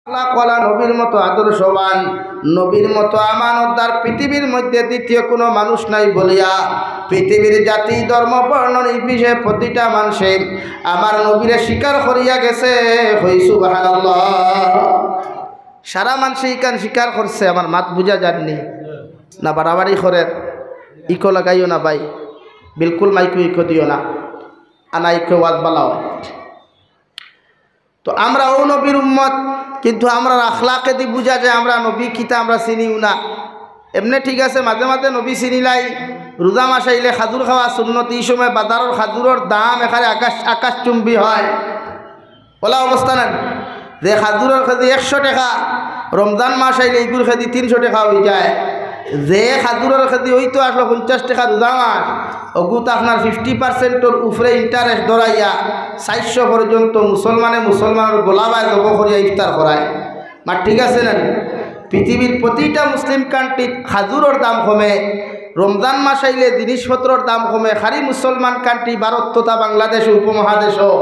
কলা নবীর মতো আদর্শবান, নবীর মতো আমানতদার পৃথিবীর মধ্যে দ্বিতীয় কোনো মানুষ নাই বলিয়া পৃথিবীর জাতি ধর্ম বর্ণ নির্বিশেষে প্রতিটা মানুষে আমার নবীরে স্বীকার করিয়া গেছে। হই সুবহানাল্লাহ। সারা মানুষে ইকান স্বীকার করছে। আমার মাত বুঝা যাননি না, বাড়াবাড়ি করে ইকো লাগাইও না ভাই, বিলকুল মাইকো ইকো দিও না, আনা ইকো ওয়াজ বালাও। তো আমরা ও নবীর উম্মত, কিন্তু আমরা আখলাকে দি বুঝা যায় আমরা নবী কিতা আমরা চিনিও না। এমনি ঠিক আছে মাঝে মাঝে নবী চিনিলাই, রোজা মাস আইলে খাজুর খাওয়া সুন্নত। এই সময় বাজারের খাজুরের দাম এখানে আকাশচুম্বী হয়। ওলা অবস্থা নেন যে খাজুরের খেদি 100 টাকা, রমজান মাস আইলে এইগুলোর খেদি 300 টাকা হয়ে যায়। যে খাজুরের খেদি হইতো আসলো 50 টাকা রোজা মাস, ওগুতো আপনার 50%-এর উপরে ইন্টারেস্ট ধরাইয়া 400 পর্যন্ত মুসলমানের গোলাবায় জব করিয়া ইফতার করায়। মা ঠিক আছে না? পৃথিবীর প্রতিটা মুসলিম কান্ট্রিত খাজুরের দাম কমে, রমজান মাস আইলে জিনিসপত্রের দাম কমে। খালি মুসলমান কান্ট্রি ভারত তথা বাংলাদেশ উপমহাদেশও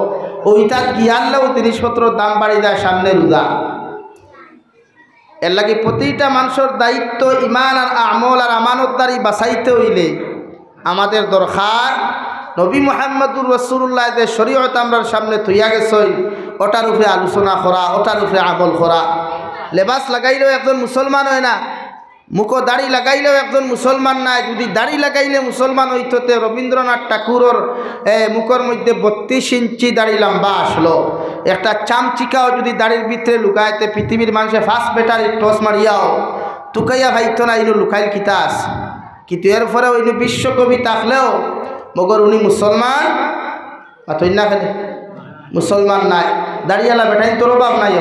ওইটা গিয়ালেও জিনিসপত্রের দাম বাড়ি যায় সামনে রোজা। এর লাগে প্রতিটা মানুষের দায়িত্ব ইমান আর আমল আর আমানতদারি বাঁচাইতে হইলে আমাদের দরকার নবী মুহাম্মদুর রাসূলুল্লাহ যে শরীয়ত আমরার সামনে থইয়া গেছে ওটার উপরে আলোচনা করা, ওটার উপরে আমল করা। লেবাস লাগাইলেও একজন মুসলমান হয় না, মুখো দাড়ি লাগাইলেও একজন মুসলমান নাই। যদি দাড়ি লাগাইলে মুসলমান হইতে রবীন্দ্রনাথ ঠাকুরের মুখের মধ্যে 32 ইঞ্চি দাড়ি লম্বা আসলো। একটা চামচিকাও যদি দাড়ির ভিতরে লুকাইতে পৃথিবীর মানুষে ফার্স্ট ব্যাটারি টস মারিয়াও তুকাইয়া ভাইতো না ইনু লুকাইল কিতাস। কিন্তু এরপরে ইনু বিশ্বকবি থাকলেও মগর উনি মুসলমান পাতই না, খেলে মুসলমান নাই। দাড়িয়ালা বেটাই তোর অভাব নাই।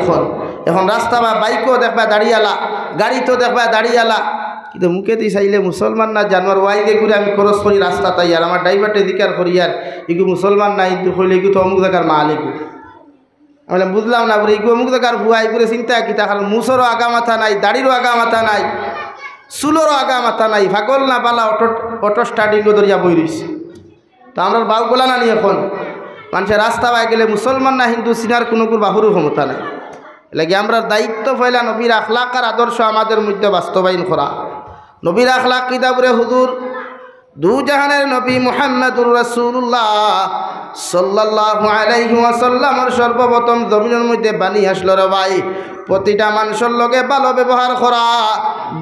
এখন রাস্তা বা বাইকও দেখবা দাড়িয়ালা, গাড়িতেও দেখবা দাড়িয়ালা, কিন্তু মুখে দিয়ে চাইলে মুসলমান না জানোয়ার ওয়াইদে ঘুরে আমি খরচ করি রাস্তা তাই আর আমার ড্রাইভারটা দিকার করি আর এগু মুসলমান নাই, কিন্তু হইলে এগু তো অমুক জায়গার মাল এগু। আমি বুঝলাম না বলে এগু অমুক জায়গার ভুয়া এগুলো চিন্তা কিতা, কারণ মুসরও আগা মাথা নাই, দাড়িরও আগা মাথা নাই, চুলোরও আগা মাথা নাই, ভাগল না বালা অটো স্টার্টিংও ধরিয়া বই রয়েছে। তো আমরা বাউগুলা না নি এখন মানুষের রাস্তা পাই গেলে মুসলমান না হিন্দু চিনার কোনো বাহুরও ক্ষমতা নাই। লাগে আমরা দায়িত্ব পাইলা নবীর আখলাক আর আদর্শ আমাদের মধ্যে বাস্তবায়ন করা। নবীর আখলাক কিতাবরে হুজুর দু জাহানের নবী মুহাম্মদুর রাসূলুল্লাহ সাল্লাল্লাহু আলাইহি ওয়াসাল্লামের সর্বপ্রথম জমিনের মধ্যে বাণী আসলো রে ভাই, প্রতিটা মানুষের লগে ভালো ব্যবহার করা।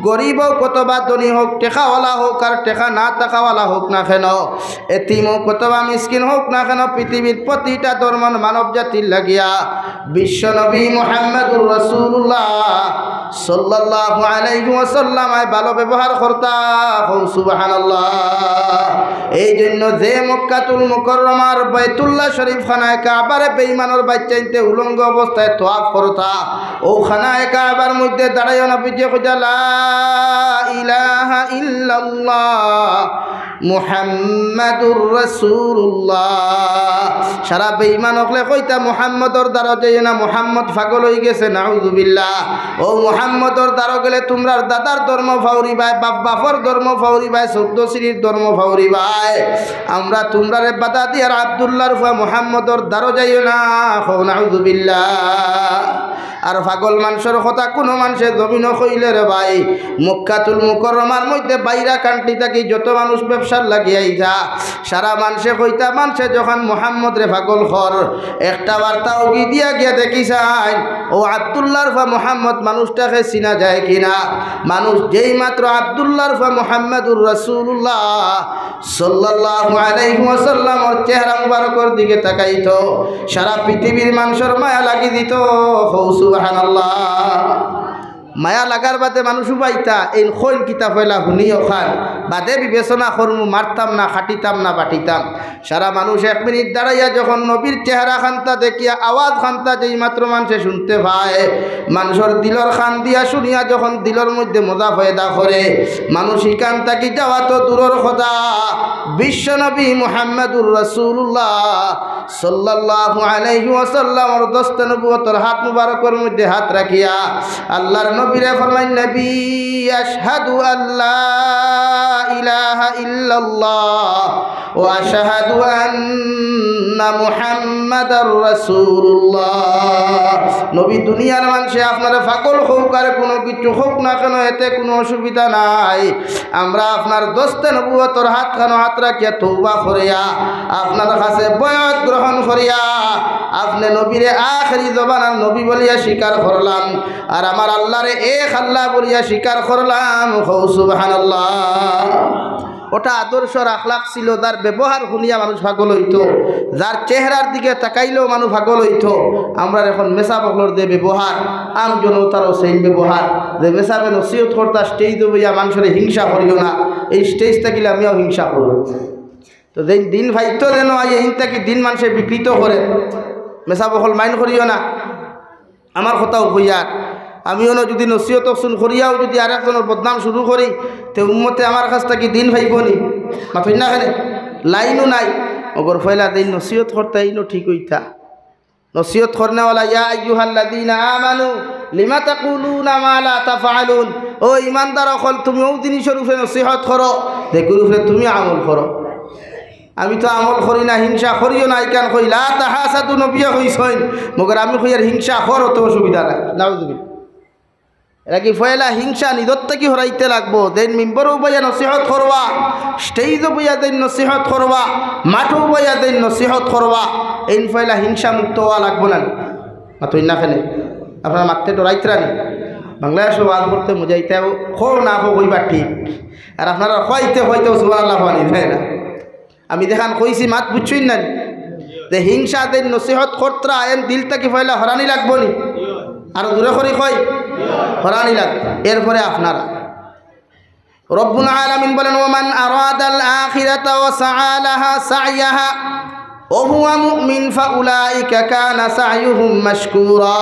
গরিব হোক অথবা ধনী হোক, টেকাওয়ালা হোক আর টেকা না টাকাওয়ালা হোক না কেন, এতিম হোক অথবা মিসকিন হোক না কেন, পৃথিবীর প্রতিটা ধর্মের মানব জাতির লাগিয়া বিশ্বনবী মুহাম্মদুর রাসূলুল্লাহ সাল্লাল্লাহু আলাইহি ওয়াসাল্লাম ভালো ব্যবহার করতা। সুবহানাল্লাহ। এই জন্য যে মক্কাতুল মুকাররমার বাইতুল্লাহ শরীফ খানায় কাবারে বেঈমানের বাচ্চাইতে উলঙ্গ অবস্থায় তওয়াফ করতা, ও খানায় কাবার মধ্যে দাঁড়াইয়া নবীজি কইতা লা ইলাহা ইল্লাল্লাহ মুহাম্মাদুর রাসূলুল্লাহ। সারা বেঈমান হকলে কইতা মুহাম্মদর দ্বারা যাই না, মুহাম্মদ পাগল হয়ে গেছে, নাউযুবিল্লাহ। ও মুহাম্মদর দ্বারা গেলে তোমরার দাদার ধর্ম ফাউরি ভাই, বাপর ধর্ম ফাউরি ভাই, 14 শ্রীর ধর্ম ফাউরি ভাই। আমরা তোমরারে বাধা দিয়ার আব্দুল্লাহর ফুয়া মুহাম্মদর দ্বারা যাইও না, নাউযুবিল্লাহ। আর পাগল মানুষের কথা কোনো মানুষের জমিন কইলে রে ভাই, মক্কাতুল মুকাররমার মধ্যে বাইরা কান্ট্রি থাকি যত মানুষ ব্যবসার লাগিয়াই যা, সারা মানুষে কইতা মানুষে যখন মুহাম্মদ রে পাগল কর, একটা বার্তা উগি দিয়া গিয়া দেখি চাই ও আব্দুল্লাহর ফা মুহাম্মদ মানুষটাকে চিনা যায় কিনা। মানুষ যেই মাত্র আব্দুল্লাহর ফা মুহাম্মদুর রাসূলুল্লাহ সাল্লাল্লাহু আলাইহি ওয়াসাল্লামের চেহারা মুবারকের দিকে তাকাইতো, সারা পৃথিবীর মানুষের মায়া লাগি দিত। সুবহানাল্লাহ। মায়া লাগার বাদে মানুষ উপাইতা এই খৈন কিতাব হইলা শুনিও খান বাদে বিবেচনা করমু, মারতাম না, খাটিতাম না, বাটিতাম। সারা মানুষ 1 মিনিট দাঁড়াইয়া যখন নবীর চেহারা খান্তা দেখিয়া আওয়াজ খান্তা যেই মাত্র মানুষে শুনতে পায়, মানুষের দিলর খান দিয়া শুনিয়া যখন দিলর মধ্যে মজা পয়দা করে, মানুষ ইকান তাকি যাওয়া তো দূরের কথা, বিশ্বনবী মুহাম্মদুর রাসূলুল্লাহ সাল্লাল্লাহু আলাইহি ওয়াসাল্লামের দস্তে নবুয়তের হাত মুবারকের মধ্যে হাত রাখিয়া আল্লাহর নবীরে ফরমাইন, নবী আশহাদু আল্লা ইলাহা ইল্লাল্লাহ ওয়া আশহাদু আন্না মুহাম্মাদার রাসূলুল্লাহ। নবী দুনিয়ার মানুষে আপনারা পাগল হোক আর কোনো কিছু হোক না কেন, এতে কোনো অসুবিধা নাই। আমরা আপনার দস্তে নবুয়তর হাত খানো হাত রাখিয়া তওবা করিয়া আপনার কাছে বয়াত গ্রহণ করিয়া আপনি নবীরে আখেরি জবানার নবী বলিয়া স্বীকার করলাম, আর আমার আল্লাহরে এক আল্লাহ বলিয়া স্বীকার করলাম। সুবহানাল্লাহ। ওটা আদর্শর আখলাক ছিল, যার ব্যবহার শুনিয়া মানুষ পাগল হইত, যার চেহারার দিকে তাকাইলেও মানুষ পাগল হইত। আমরা এখন মেসা বকলর যে ব্যবহার, আম জনতারও সেই ব্যবহার, যে মেসাবে নসিহত করতা স্টেজ বইয়া মানুষের হিংসা করিও না, এই স্টেজ থাকিলে আমিও হিংসা করব। তো যে দিন ভাইতো যেন এই থাকি দিন মানুষের বিকৃত করে, মেসা বকল মাইন করিও না। আমার কথাও কইয়ার আমিও যদি নসিহত শুন করিয়াও যদি আর একজনের বদনাম শুরু করি, তে উম্মতে আমার কাছ থেকে দিন ভাইব নি? মাথই না খেলে লাইনও নাই। অগর ফয়লা দিন নসিহত করতে ইনো ঠিক হইতা। নসিহত করনেওয়ালা ইয়া আইয়ুহাল্লাযীনা আমানু লিমা তাকুলুনা মা লা তাফআলুন। ও ইমানদার অকল তুমি ও জিনিসের উপরে নসিহত করো যেগুলোর উপরে তুমি আমল করো। আমি তো আমল করি না, হিংসা করিও না, ইকান কই লা তাহাসাদু নবিয়া কইছেন, মগর আমি কই আর হিংসা করো তো অসুবিধা নাই। নাউযুবিল্লাহ। এরা কি ফয়লা হিংসা নিদত্তা কি হরাইতে লাগবো? দেন মিম্বরও বইয়া নসিহত করবা, স্টেজও বইয়া দেন নসিহত করবা, মাঠও বইয়া দেন নসিহত করবা। এই ফয়লা হিংসা মুক্ত হওয়া লাগবো না। মাতই না ফেলে আপনার মারতে ডরাইতে রানি বাংলাদেশে ওয়াজ করতে মজাইতেও খো না খো কইবা ঠিক, আর আপনারা খোয়াইতে হইতেও সুবহানাল্লাহ বানি তাই না? আমি দেখান কইছি মাত বুঝছই না যে হিংসা দেন নসিহত করতরা এন দিলটা কি ফয়লা হরানি লাগবো নি? আরো দূরে করি কই হরানি লাগবে। এরপরে আপনারা রব্বুল আলামিন বলেন ওমান আরাদাল আখিরাতা ওয়া সাআ লাহা সা'য়াহা ওয়া হুয়া মুমিন ফাউলাইকা কানা সা'য়ুহুম মাশকুরা।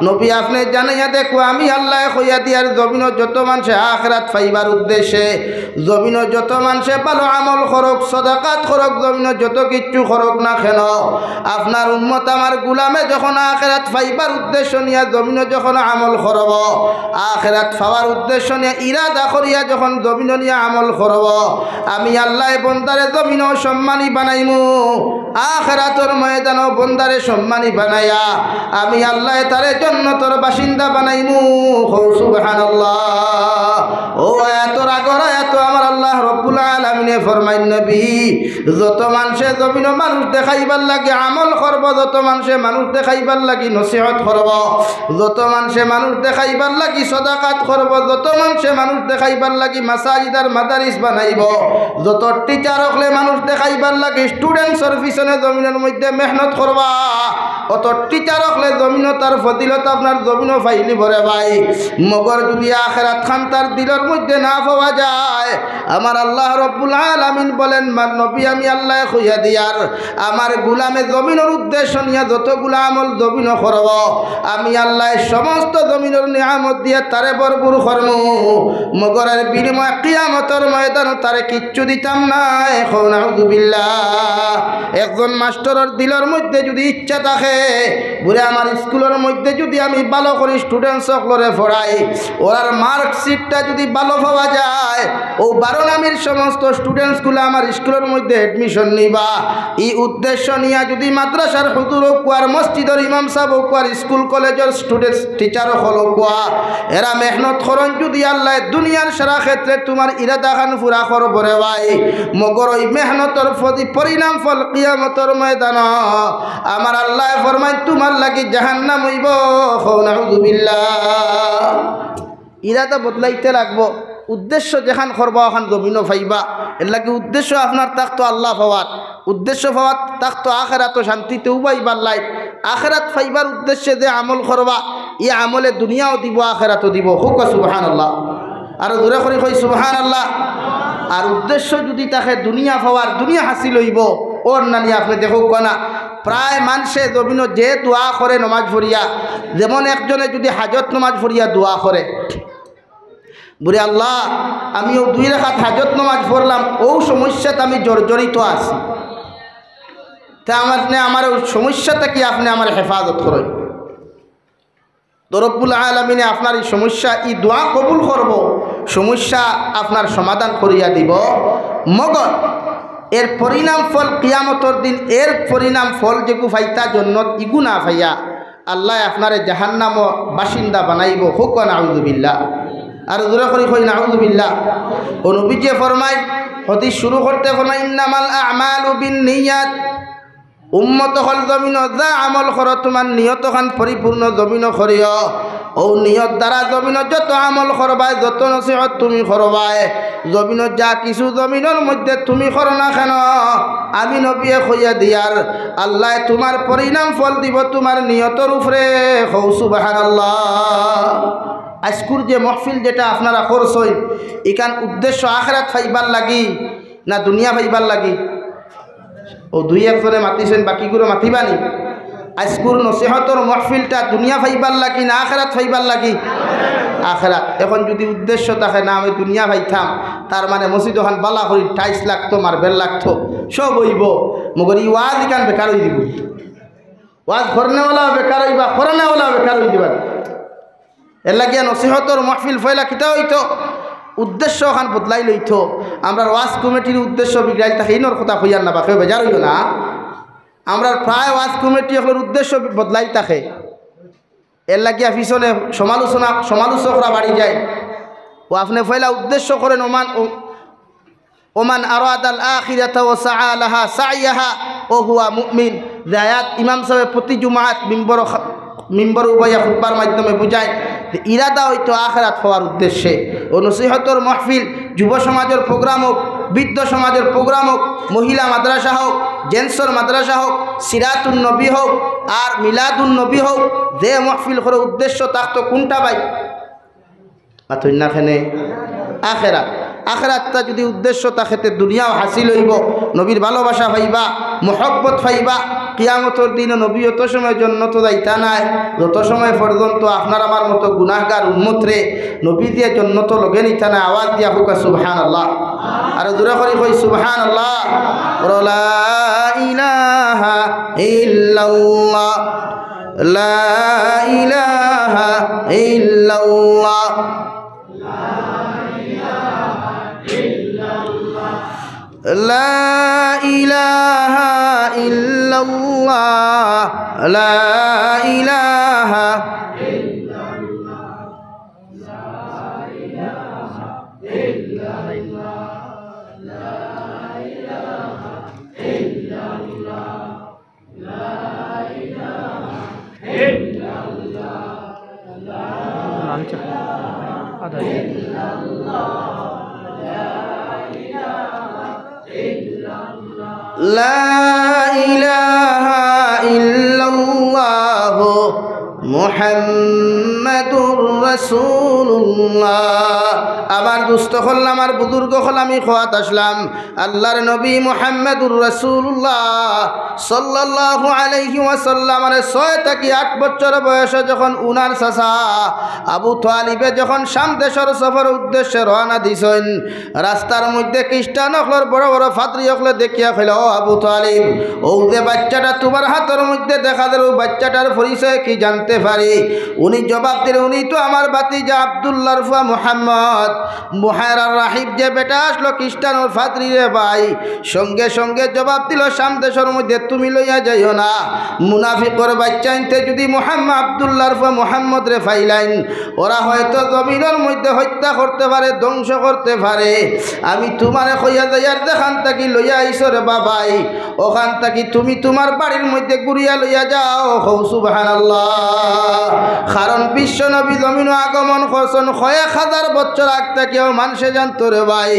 নবী আপনি জানাইয়া দেখো আমি আল্লাহ কইয়া দিয়ার জমিন যত মানুষে আখিরাত পাইবার উদ্দেশ্যে, জমিন যত মানুষে ভালো আমল করক, সদাকাত করক, জমিন যত কিচ্ছু করক না কেন, আপনার উম্মত আমার গুলামে যখন আখিরাত পাইবার উদ্দেশ্য নিয়ে জমিন যখন আমল করব, আখিরাত পাওয়ার উদ্দেশ্য নিয়ে ইরাদা করিয়া যখন জমিন নিয়ে আমল করব, আমি আল্লাহ বন্দারে জমিন সম্মানী বানাইমু, আখিরাতের ময়দানও বন্দারে সম্মানী বানাইয়া আমি আল্লাহ তারে জান্নাতের বাসিন্দা বানাইমু। সুবহানাল্লাহ। ও আয়াতর আগর আয়াত আমার আল্লাহ রব্বুল আলামিনে ফরমাইন নবী যত মানুষে জমিন মানুষ দেখাইবার লাগে আমল করব, যত মানুষে মানুষ দেখাইবার লাগি নসিহত করব, যত মানুষে মানুষ দেখাইবার লাগি সদাকাত করব, যত মানুষে মানুষ দেখাইবার লাগি মাসাজিদ আর মাদারিস বানাইব, যত টিচার হলে মানুষ দেখাইবার লাগি স্টুডেন্টসর পিছনে জমিনের মধ্যে মেহনত করবা, অত টিচার হলে জমিন তার ফজিলত আপনার জমিন ফাইলি ভরে ভাই। মগর যদি আখিরাত খান তার দিলের মধ্যে না পাওয়া যায়, আমার আল্লাহ রব্বুল আলামিন বলেন নবী আমি আল্লাহ কইয়া দিয়ার আমার গুলামে জমিনের উদ্দেশ্য নিয়ে যতগুলা আমল জমিন করব, আমি আল্লাহ সমস্ত জমিনের নিয়ামত দিয়ে তারে ভরপুর করমু, মগরের বিনিময় কিয়ামতের ময়দানে তারে কিচ্ছু দিতাম না। এখন আউযুবিল্লাহ। একজন মাস্টারের দিলের মধ্যে যদি ইচ্ছা থাকে বলে আমার স্কুলের মধ্যে যদি আমি ভালো করে স্টুডেন্ট সকলরে পড়াই, ওরার মার্কশিটটা যদি ভালো পাওয়া যায়, ও 12 নামের সমস্ত স্টুডেন্টসগুলো আমার স্কুলের মধ্যে অ্যাডমিশন নিবা, এই উদ্দেশ্য নিয়ে যদি মাদ্রাসার হুজুর কুয়ার মসজিদের ইমাম সাহেব কুয়ার স্কুল কলেজের স্টুডেন্টস টিচার হলো কুয়া এরা মেহনত করন, যদি আল্লাহ দুনিয়ার সারা ক্ষেত্রে তোমার ইরাদা খান পুরা করব রে ভাই, মগর ওই মেহনতর পরিণাম ফল কিয়ামতের ময়দান আমার আল্লাহ ফরমায় তোমার লাগি জাহান্নাম হইব। নাউযুবিল্লাহ। ইরাদা বদলাইতে লাগবো, উদ্দেশ্য যেখান করবা ওখান জমিনও পাইবা, এর লাগে উদ্দেশ্য আপনার তাকতো আল্লাহ পাওয়ার, উদ্দেশ্য পাওয়ার তাকতো আখেরাত শান্তিতেও পাইবার লাই, আখেরাত পাইবার উদ্দেশ্যে যে আমল করবা এই আমলে দুনিয়াও দিব আখেরাতও দিব। খুব সুবহানাল্লাহ। আর দূরে করে কই সুবহানাল্লাহ। আর উদ্দেশ্য যদি তাকে দুনিয়া পাওয়ার, দুনিয়া হাসিল হইব, ওর নানি আপনি দেখো না প্রায় মানুষে জমিন যে দোয়া করে নমাজ পড়িয়া, যেমন একজনে যদি হাজত নমাজ পড়িয়া দোয়া করে বলে আল্লাহ আমি ও 2 রাকাত হাজত নমাজ পড়লাম, ও সমস্যাতে আমি জর্জরিত আছি, তা আমার ওই সমস্যাটা কি আপনি আমার হেফাজত করেন। তো রব্বুল আলামিনে আপনার এই সমস্যা এই দোয়া কবুল করব, সমস্যা আপনার সমাধান করিয়া দিব। মগর এর পরিণাম ফল কিয়ামতর দিন এর পরিণাম ফল যেগু ফাইতা জন্নত ইগু না ফাইয়া আল্লাহ আপনারে জাহান্নাম বাসিন্দা বানাইব হুক নাউযুবিল্লাহ। আর জোরে করি কই নাউযুবিল্লাহ। ও নবীজি ফরমায় হাদিস শুরু করতে ফরমায় ইন্নামাল আমালু বিন্নিয়াত, উম্মত হল জমিন যা আমল কর তোমার নিয়ত খান পরিপূর্ণ জমিন করিও। ও নিয়ত দ্বারা জমিন যত আমল করবাই যত নসিহত তুমি করবাই জমিন যা কিছু জমিনের মধ্যে তুমি করো না কেন আমি নবিয়ে কইয়া দিয়ার আল্লাহ তোমার পরিণাম ফল দিব তোমার নিয়তর উপরে। হৌ সুবহানাল্লাহ। আজকুর যে মহফিল যেটা আপনারা করছেন এখান উদ্দেশ্য আখিরাত ফাইবার লাগি না দুনিয়া ফাইবার লাগি? ও দুই একজনে মাতিছেন বাকিগুলো মাতিবানি। আজকুর নসিহতর মহফিলটা দুনিয়া ফাইবার লাগি না আখিরাত ফাইবার লাগি? আখিরাত। এখন যদি উদ্দেশ্য থাকে না আমি দুনিয়া ফাইতাম তার মানে মসজিদ ওখান বালা করি টাইস লাগতো মার্বেল লাগতো সব হইব মগর ই ওয়াজ ইখান বেকার হয়ে দিব। ওয়াজ করনেওয়ালা বেকার হইবা করনেওয়ালা বেকার হয়ে দিবা। এর লাগিয়া নসিহতর মহফিল ফয়লা কিতা হইতো উদ্দেশ্য ওখান বদলাই লইত। আমরা ওয়াজ কমিটির উদ্দেশ্য বিগড়াইল থাকে ইনর কথা কইয়ার না বা কেউ বেজার হইল না। আমরা প্রায় ওয়াজ কমিটি এগুলোর উদ্দেশ্য বদলাই থাকে। এর লাগিয়া পিছনে সমালোচকরা বাড়ি যায়। ও আপনি ফয়লা উদ্দেশ্য করেন ওমান আরাদাল আখিরাতা ওয়া সাআ লাহা সাইয়াহা ও হুয়া মুমিন। যে আয়াত ইমাম সাহেব প্রতি জুমাত মিম্বর উবাইয়া খুতবার মাধ্যমে বুঝায় যে ইরাদা হইতো আখিরাত হওয়ার উদ্দেশ্যে। ও নসিহতর মাহফিল যুব সমাজের প্রোগ্রাম হোক, বৃদ্ধ সমাজের প্রোগ্রাম হোক, মহিলা মাদ্রাসা হোক, জেন্টসর মাদ্রাসা হোক, সিরাতুন নবী হোক আর মিলাদুন নবী হোক, যে মাহফিল করে উদ্দেশ্য থাকতো কোনটা ভাই? আতইনাখানে আখিরাত। আখিরাতটা যদি উদ্দেশ্য থাকে দুনিয়াও হাসিল হইব, নবীর ভালোবাসা পাইবা, মহব্বত পাইবা। কিয়ামতের দিনে নবী অত সময় জন্নত যাইতা নাই যত সময় পর্যন্ত আপনার আমার মতো গুনাহগার উম্মত রে নবী দিয়ে জন্নত লগে নিতা নাই। আওয়াজ দিয়া হুকা সুবহানাল্লাহ। আর জোরে করে কই সুবহানাল্লাহ। লা ইলাহা ইল্লাল্লাহ লা ইলাহা ইল্লাল্লাহ লা ইলাহা ইল্লাল্লাহ লা ইলাহা লা ইলাহা ইল্লাল্লাহ মুহাম্মাদুর রাসূলুল্লাহ। আমার দুস্থ হল আমার বুজুর্গ হল আমি খোয়াত আসলাম আল্লাহর নবী মুহাম্মাদুর রাসূলুল্লাহ সাল্লাল্লাহু আলাইহি ওয়াসাল্লামের 6 থেকে 8 বছর বয়সে যখন উনার চাচা আবু তালিবে যখন শাম দেশের সফর উদ্দেশ্যে রওনা দিছেন রাস্তার মধ্যে খ্রিস্টান হলর বড় বড় ফাদরি হলে দেখিয়া কইল ও আবু তালিব ও যে বাচ্চাটা তোমার হাতের মধ্যে দেখা দিল বাচ্চাটার পরিচয় কি জানতে পারি? উনি জবাব দিলেন উনি তো আমার ভাতিজা আব্দুল্লাহর ফুয়া মুহাম্মদ মুহাইরার রাহিব যে বেটা আসলো খ্রিস্টানোর ফাদরি রে ভাই। সঙ্গে সঙ্গে জবাব দিল শাম দেশের মধ্যে তুমি লইয়া যাইও না মুনাফিকর বাচ্চা আনতে যদি মুহাম্মদ আব্দুল্লাহর ফুয়া মুহাম্মদ রে ফাইলাইন ওরা হয়তো জমিনের মধ্যে হত্যা করতে পারে ধ্বংস করতে পারে। আমি তোমারে কইয়া যাইয়ার দেখান থাকি লইয়া আইসো রে বাবাই ওখান থাকি তুমি তোমার বাড়ির মধ্যে ঘুরিয়া লইয়া যাও। হৌ সুবহানাল্লাহ। কারণ বিশ্ব নবী জমিন আগমন করছেন 1000 বছর আগ থেকেও মানুষে জানতো রে ভাই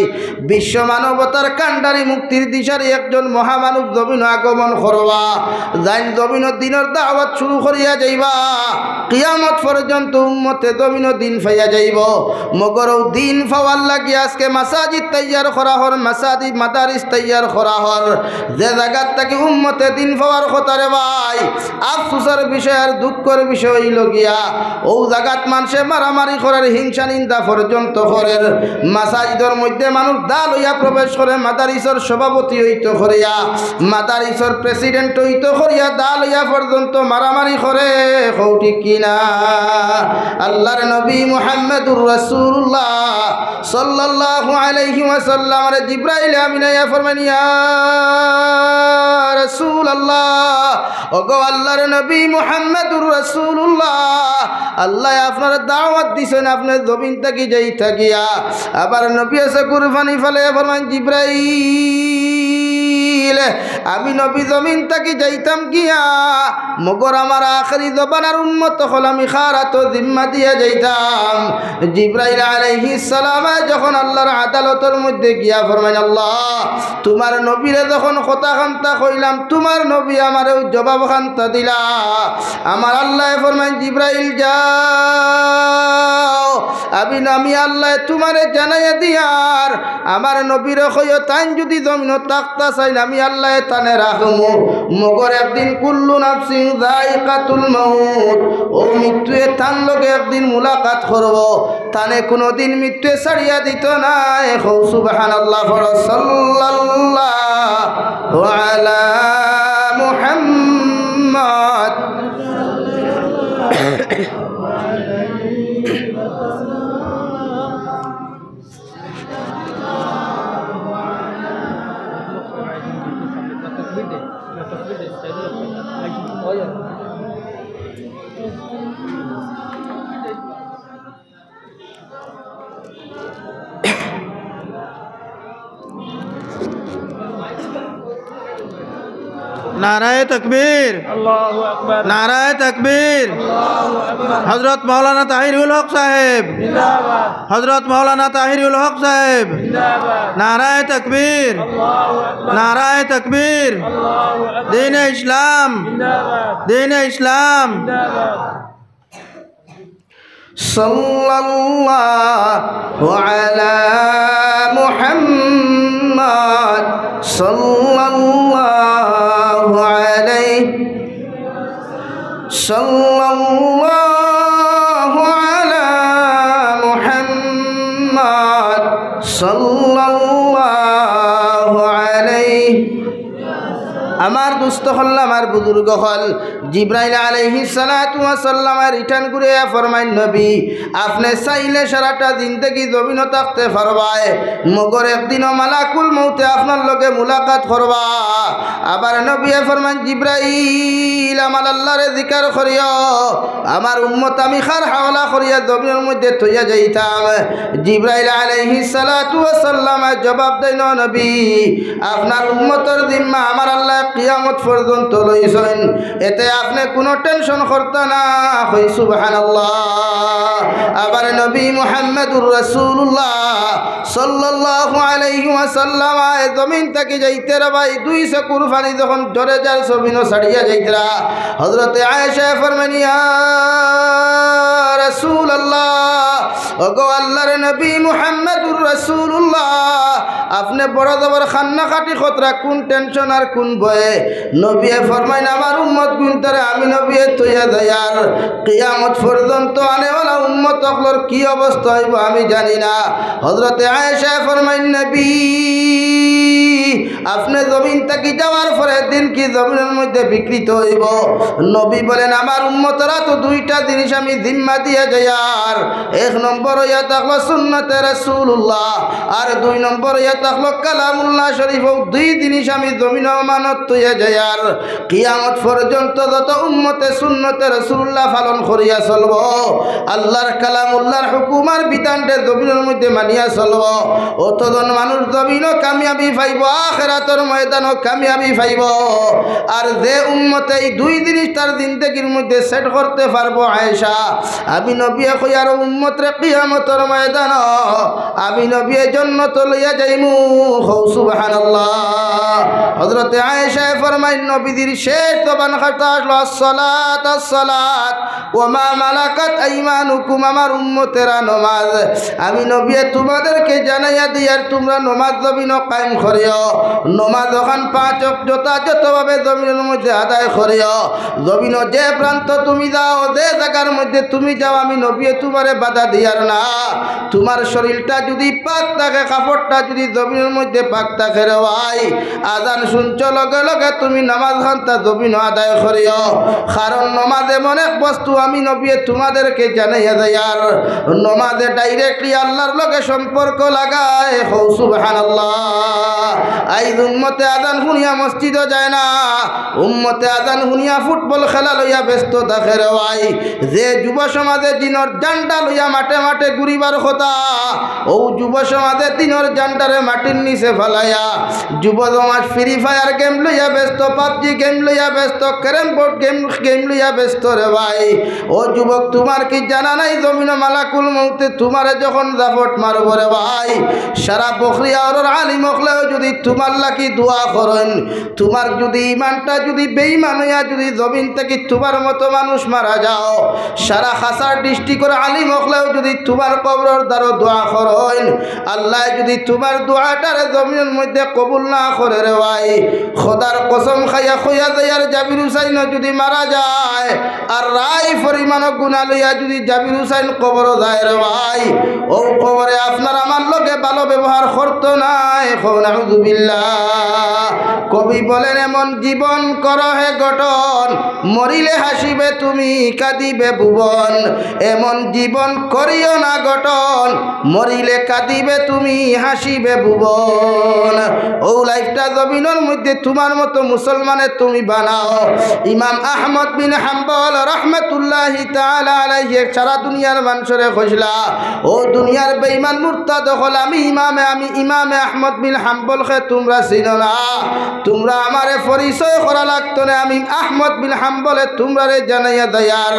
বিশ্ব মানবতার কান্ডারি মুক্তির দিশারি একজন মহামানব জমিন আগমন করবা যাই জমিন দিনের দাওয়াত শুরু করিয়া যাইবা কিয়ামত পর্যন্ত উম্মতে জমিন দিন ফাইয়া যাইব। মগর দিন পাওয়ার লাগি আজকে মাসাজিদ তৈয়ার করা হর মাসাজিদ মাদারিস তৈয়ার করা হর যে জায়গার থেকে উম্মতে দিন পাওয়ার কথা রে ভাই আফসোসের বিষয় আর দুঃখের বিষয় হইল গিয়া ও জায়গাত মানুষে মারামারি করার হিংসা নিন্দা পর্যন্ত করের মাসাজিদের মধ্যে মানুষ দা লইয়া প্রবেশ করে মাদারিসের সভাপতি হইতে করিয়া মাদারিসের প্রেসিডেন্ট হইতে করিয়া দা লইয়া পর্যন্ত মারামারি করে কৌটি কিনা। আল্লাহর নবী মুহাম্মদুর রাসূলুল্লাহ সাল্লাল্লাহু আলাইহি ওয়াসাল্লাম রে জিবরাইল আমিন আয়া ফরমান ইয়া রাসূলুল্লাহ ওগো আল্লাহর নবী মুহাম্মদুর রাসূলুল্লাহ আল্লাহ আপনার দাওয়াত দিছেন আপনার জমিন থেকে যাই থাকিয়া আবার নবী এসে কুরবানি ফেলে ফরমান জিবরাইল আমি নবী জমিন থেকে যাইতাম গিয়া মগর আমার আখরি জবানার উম্মত হল আমি খারাত জিম্মা দিয়া যাইতাম জিবরাইল আলাইহিস সালাম যখন আল্লাহর আদালতের মধ্যে গিয়া ফরমাইন আল্লাহ তোমার নবীরে যখন কথা খান্তা কইলাম তোমার নবী আমারও জবাব খান্তা দিলা আমার আল্লাহ ফরমাইন জিবরাইল যাও আমি আল্লাহ তোমারে জানাইয়া দিয়ার আমার নবীর কইও তাই যদি জমিন তাকতা চাই আমি আল্লাহ তানে রাখমু মগর একদিন কুল্লু নাফসিন যায়িকাতুল মাউত ও মৃত্যুয়ে তান লগে একদিন মুলাকাত করব তানে কোনোদিন মৃত্যু ছাড়িয়া দিত না সুবহানাল্লাহ সাল্লাল্লাহু আলা মুহাম্মদ नाराए तकबीर अल्लाहु अकबर नाराए तकबीर अल्लाहु अकबर हजरत मौलाना ताहिरुल हक साहेब जिंदाबाद हजरत मौलाना ताहिरुल हक साहेब जिंदाबाद नाराए तकबीर अल्लाहु अकबर नाराए तकबीर अल्लाहु अकबर दीन इस्लाम जिंदाबाद दीन इस्लाम जिंदाबाद सल्लल्लाहु अला मुहम्मद सल्लल्लाहु अलैहि सल्लल्लाहु अला मुहम्मद सल्लल्लाहु अलैहि আমার দুস্থ হল আমার বুজুর্গ হল জিবরাইল আলাইহিস সালাতু ওয়াস সালাম রিটার্ন করে ফরমাইন নবী আপনি চাইলে সারাটা জিন্দেগি জমিন থাকতে পারবায় মগর একদিন মালাকুল মউতে আপনার লগে মুলাকাত করবা আবার নবী ফরমাইন জিবরাইল আমার আল্লাহরে জিকির করিও আমার উম্মত আমি খার হাওলা করিয়া জমিনের মধ্যে থইয়া যাইতাম জিবরাইল আলাইহিস সালাতু ওয়াস সালাম জবাব দেন নবী আপনার উম্মতের জিম্মা আমার আল্লাহ কিয়ামত পর্যন্ত লইছেন এতে আপনি কোনো টেনশন করতে না হই সুবহানাল্লাহ আবার নবী মুহাম্মদুর রাসূলুল্লাহ সাল্লাল্লাহু আলাইহি ওয়াসাল্লাম জমিন থেকে যাইতে রে ভাই 200 কুরবানি যখন ধরে যার জমিনও ছাড়িয়া যাইতরা হযরতে আয়েশা ফরমান ইয়া রাসূলুল্লাহ ওগো আল্লাহর নবী মুহাম্মদুর রাসূলুল্লাহ আপনি বড় জবর খান্না কাটি খতরা কোন টেনশন আর কোন ভয়ে নবী ফরমাইন আমার উম্মত গুনতরে আমি নবী তৈয়া যায়ার কিয়ামত পর্যন্ত আনেওয়ালা উম্মত সকলের কি অবস্থা হইব আমি জানি না হযরতে আয়েশা ফরমাইন নবী আপনি জমিন থেকে যাওয়ার পরে দিন কি জমিনের মধ্যে বিকৃত হইব নবী বলেন আমার উম্মতরা তো দুইটা জিনিস আমি জিম্মা দিয়ে যায়ার এক নম্বর হইয়া থাকলো সুন্নতে রাসূলুল্লাহ আর 2 নম্বর হইয়া থাকলো কালামুল্লাহ শরীফ দুই জিনিস আমি জমিন আমানত হইয়া যায়ার কিয়ামত পর্যন্ত যত উম্মতে সুন্নতে রাসূলুল্লাহ পালন করিয়া চলব আল্লাহর কালামুল্লাহর হুকুমার বিধানতে জমিনের মধ্যে মানিয়া চলব অতজন মানুষ জমিনও কামিয়াবি পাইব আখিরাতের ময়দানও কামিয়াবি পাইব আর যে উম্মতে এই দুই জিনিস তার জিন্দেগির মধ্যে সেট করতে পারবো আয়েশা আমি নবী কইয়ার উম্মতরে কিয়ামতের ময়দান আমি নবী জান্নাত লইয়া যাইমু সুবহানাল্লাহ হযরতে আয়েশা ফরমাইন নবীর শেষ জবান কথা আসলো আসসালাত আসসালাত ওয়া মা মালাকাত আইমানুকুম আমার উম্মতেরা নামাজ আমি নবী তোমাদেরকে জানাইয়া দিয়ার তোমরা নামাজ জমিন কায়েম করিও নমাজ ওখান 5 ওয়াক্ত যথাযথভাবে জমিনের মধ্যে আদায় করিও। জমিন যে প্রান্ত তুমি যাও, যে জায়গার মধ্যে তুমি যাও, আমি নবী তোমারে বাধা দিয়ার না। তোমার শরীরটা যদি পাক থাকে, কাপড়টা যদি জমিনের মধ্যে পাক থাকে রে ভাই, আজান শুনছ লগে লগে তুমি নামাজ খানটা জমিন আদায় করিও। কারণ নমাজ এমন এক বস্তু আমি নবী তোমাদেরকে জানাইয়া দেয়, আর নমাজে ডাইরেক্টলি আল্লাহর লগে সম্পর্ক লাগায়। হৌ সুবহানাল্লাহ। আইজ উম্মতে আজান শুনিয়া মসজিদও যায় না, উম্মতে আজান শুনিয়া ফুটবল খেলা লইয়া ব্যস্ত থাকে রে ভাই। যে যুব সমাজে দিনের জানটা লইয়া মাঠে মাঠে ঘুরিবার কথা, ও যুব সমাজে দিনের জানটারে মাটির নিচে ফেলাইয়া যুব সমাজ ফ্রি ফায়ার গেম লইয়া ব্যস্ত, পাবজি গেম লইয়া ব্যস্ত, ক্যারেম বোর্ড গেম লইয়া ব্যস্ত রে ভাই। ও যুবক, তোমার কি জানা নাই জমিন মালাকুল মউতে তোমারে যখন জাফট মারব রে ভাই, সারা বখরিয়া ওর আলিম হলেও যদি তোমার লাগি দোয়া করেন, তোমার যদি ইমানটা যদি বেঈমান হইয়া যদি জমিন থেকে তোমার মতো মানুষ মারা যাও, সারা হাসার ডিস্ট্রিক্টের আলিম হলেও যদি তোমার কবরের দ্বারা দোয়া করেন, আল্লাহ যদি তোমার দোয়াটারে জমিনের মধ্যে কবুল না করে রে ভাই, খোদার কসম খাইয়া খইয়া যাইয়ার জাবির হুসাইন যদি মারা যায়, আর রায় পরিমাণ গুণা লইয়া যদি জাবির হুসাইন কবর যায় রে ভাই, ও কবরে আপনার আমার লগে ভালো ব্যবহার করতো না। এখন আউযুবিল্লাহ। কবি বলেন, এমন জীবন কর হে গঠন, মরিলে হাসিবে তুমি কাঁদিবে ভুবন। এমন জীবন করিও না গঠন, মরিলে কাঁদিবে তুমি হাসিবে ভুবন। ও লাইফটা জমিনের মধ্যে তোমার মতো মুসলমানের তুমি বানাও। ইমাম আহমদ বিন হাম্বল রহমতুল্লাহি তাআলা আলাইহি সারা দুনিয়ার মানুষের খোঁজলা, ও দুনিয়ার বেঈমান মুরতাদ হল আমি ইমামে আহমদ বিন হাম্বলকে তোমরা চিনো না, তোমরা আমারে পরিচয় করা লাগতো না। আমি আহমদ বিন হাম্বলে তোমরারে জানাইয়া দেয়ার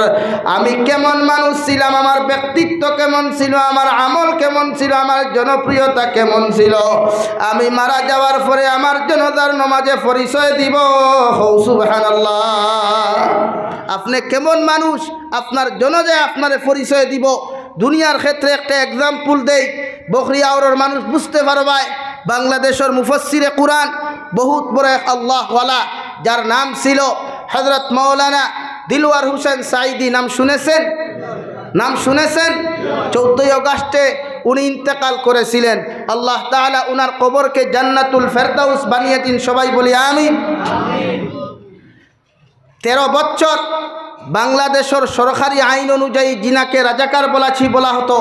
আমি কেমন মানুষ ছিলাম, আমার ব্যক্তিত্ব কেমন ছিল, আমার আমল কেমন ছিল, আমার জনপ্রিয়তা কেমন ছিল। আমি মারা যাওয়ার পরে আমার জনাজার নামাজে পরিচয় দিব। হৌ সুবহানাল্লাহ। আপনি কেমন মানুষ আপনার জনাজায় আপনারে পরিচয় দিব। দুনিয়ার ক্ষেত্রে একটা এক্সাম্পল দেই, বখরিয়াওয়ার মানুষ বুঝতে পারবায়। বাংলাদেশের মুফাসসিরে কুরআন বহুত বড় এক আল্লাহওয়ালা, যার নাম ছিল হযরত মাওলানা দিলওয়ার হোসেন সাঈদী। নাম শুনেছেন? 14 আগস্টে উনি ইন্তেকাল করেছিলেন। আল্লাহ তাআলা উনার কবরকে জান্নাতুল ফেরদাউস বানিয়ে দিন। সবাই বলি আমিন। 13 বছর বাংলাদেশের সরকারি আইন অনুযায়ী জিনাকে রাজাকার বলা হতো,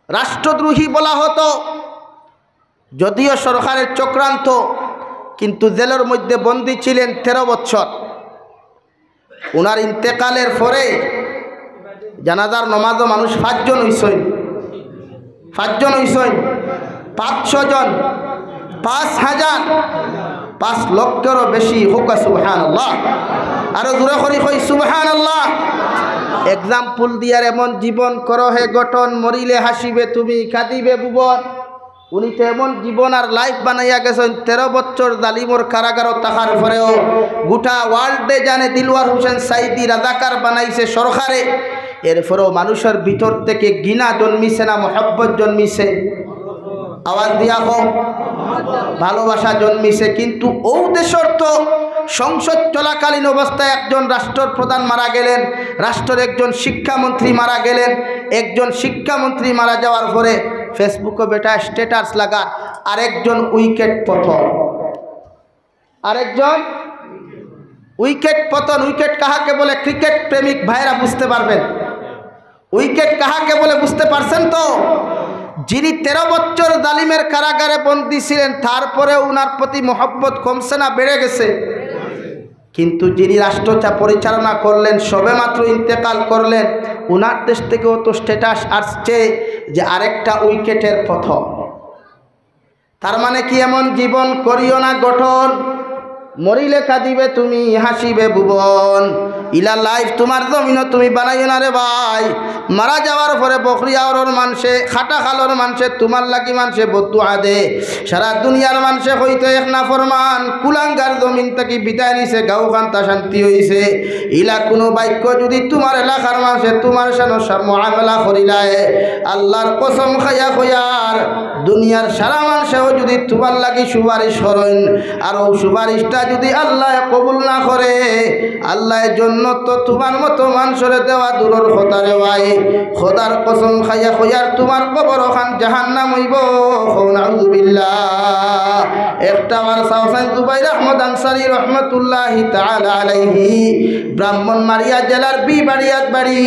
রাষ্ট্রদ্রোহী বলা হতো। যদিও সরকারের চক্রান্ত, কিন্তু জেলের মধ্যে বন্দী ছিলেন 13 বছর। ওনার ইন্তেকালের পরে জানাজার নমাজও মানুষ 5 জন হইছেন, 500 জন, 5000, 5 লক্ষেরও বেশি। হোক সুবহানাল্লাহ। আরো জোরে করি কই সুবহানাল্লাহ। এক্সাম্পল দিয়ার এমন জীবন করো হে গঠন, মরিলে হাসিবে তুমি কাঁদিবে ভুবন। উনি তো এমন জীবন আর লাইফ বানাইয়া গেছেন। 13 বছর জালিমর কারাগারও থাকার পরেও গোটা ওয়ার্ল্ডে জানে দিলওয়ার হোসেন সাঈদী রাজাকার বানাইছে সরকারে। এরপরেও মানুষের ভিতর থেকে ঘৃণা জন্মিছে না মহব্বত জন্মিছে? আওয়াজ দিয়া হোক, ভালোবাসা জন্মিছে। কিন্তু ও দেশের তো সংসদ চলাকালীন অবস্থায় একজন রাষ্ট্রপ্রধান মারা গেলেন, রাষ্ট্রের একজন শিক্ষামন্ত্রী মারা গেলেন। একজন শিক্ষামন্ত্রী মারা যাওয়ার পরে ফেসবুকে বেটা স্ট্যাটাস লাগা, আরেকজন উইকেট পতন, আরেকজন উইকেট পতন। উইকেট কাহাকে বলে? ক্রিকেট প্রেমিক ভাইরা বুঝতে পারবেন। উইকেট কাহাকে বলে বুঝতে পারছেন তো? যিনি 13 বছর জালিমের কারাগারে বন্দী ছিলেন, তারপরে উনার প্রতি মহব্বত কমছে না বেড়ে গেছে? কিন্তু যিনি রাষ্ট্রটা পরিচালনা করলেন, সবে মাত্র ইন্তেকাল করলেন, উনার দেশ থেকেও তো স্ট্যাটাস আসছে যে আরেকটা উইকেটের পতন। তার মানে কি এমন জীবন করিও না গঠন, মরিলে কাঁদিবে তুমি, হাসিবে ভুবন। ইলা লাইফ তোমার জমিন তুমি বানাইও না রে ভাই। মারা যাওয়ার পরে বকরিয়াওর মানুষে, খাটা খালোর মানুষে তোমার লাগি মানুষে বদুয়া দে। সারা দুনিয়ার মানুষে হইতো এক নাফরমান কুলাঙ্গার জমিন থেকে বিদায় নিছে, গাঁও খান্তা শান্তি হইছে। ইলা কোনো বাক্য যদি তোমার এলাকার মানুষে তোমার সানো মুআমালা করিলায়, আল্লাহর কসম খাইয়া কইয়ার দুনিয়ার সারা মানুষেও যদি তোমার লাগি সুপারিশ করেন, আর ও সুপারিশটা যদি আল্লাহ কবুল না করে, আল্লাহর জন্য তো তোমার মতো মানুষরে দেওয়া দূরের কথা রে ভাই। খোদার কসম খাইয়া কইয়ার তোমার কবর ওখান জাহান্নাম হইব। নাউযুবিল্লাহ। একটা বার সাউসান জুবাইর আহমদ আনসারী রহমাতুল্লাহি তাআলা আলাইহি, ব্রাহ্মণবাড়িয়া জেলার বিবাড়িয়াত বাড়ি।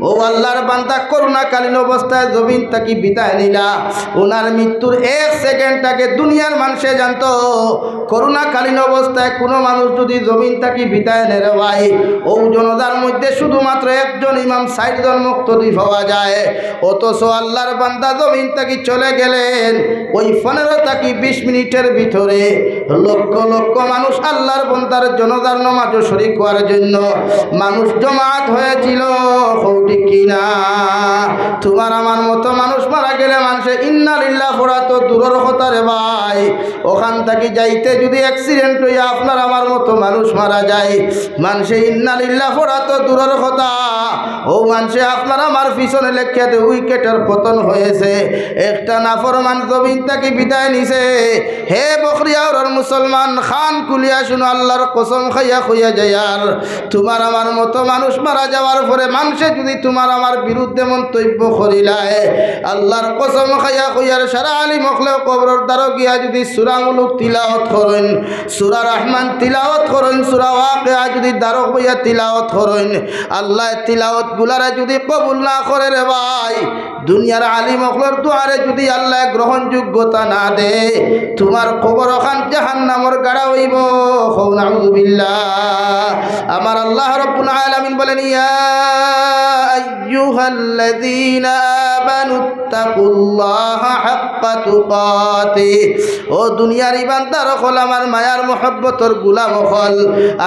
ও আল্লাহর বান্দা করোনাকালীন অবস্থায় জমিন থাকি বিদায় নিলা। ওনার মৃত্যুর 1 সেকেন্ড আগে দুনিয়ার মানুষে জানতো করোনাকালীন অবস্থায় কোনো মানুষ যদি জমিন থাকি বিদায় নেয় ভাই, ও জনতার মধ্যে শুধুমাত্র একজন ইমাম 60 জন মুক্তদি পাওয়া যায়। অথচ আল্লাহর বান্দা জমিন থাকি চলে গেলেন ওই 15 থেকে 20 মিনিটের ভিতরে লক্ষ লক্ষ মানুষ আল্লাহর বান্দার জনতার নামাজে শরীক হওয়ার জন্য মানুষ জমাত হয়েছিল। ঠিক কিনা? তোমার আমার মতো মানুষ মারা গেলে মানুষে ইন্না লিল্লাহ পড়া তো দূরের কথা রে ভাই। ওখান থেকে যাইতে যদি অ্যাক্সিডেন্ট হইয়া আপনার আমার মতো মানুষ মারা যায়, মানুষে ইন্না লিল্লাহ পড়া তো দূরের কথা, ও মানুষে আপনার আমার পিছনে লেখাতে উইকেটের পতন হয়েছে। একটা নাফরমান জমিন থেকে বিদায় নিছে। হে বকরিয়াওর মুসলমান, খান কুলিয়া শুনো, আল্লাহর কসম খাইয়া খুইয়া যায়। আর তোমার আমার মতো মানুষ মারা যাওয়ার পরে মানুষে যদি তোমার আমার বিরুদ্ধে মন্তব্য করিলায়, আল্লাহর কসম খাইয়া খুইয়ার সারা আলী মখলে কবরের দ্বারা গিয়া যদি সূরা মুলুক তিলাওয়াত করেন, সূরা রহমান তিলাওয়াত করেন, সূরা ওয়াকিয়া যদি দ্বারা হইয়া তিলাওয়াত করেন, আল্লাহ তিলাওয়াত গুলারে যদি কবুল না করে রে ভাই, দুনিয়ার আলী মখলের দুয়ারে যদি আল্লাহ গ্রহণযোগ্যতা না দে, তোমার কবর ওখান জাহান্নামের গাড়া হইব। নাউযুবিল্লাহ। আমার আল্লাহ রাব্বুল আলামিন বলেন, ইয়া আইয়ুহাল্লাযীনা আমানুত্তাকুল্লাহা হাক্কা তুকাতিহি। ও দুনিয়ার ইমানদার হল, আমার মায়ার মহব্বতর গোলাম হল,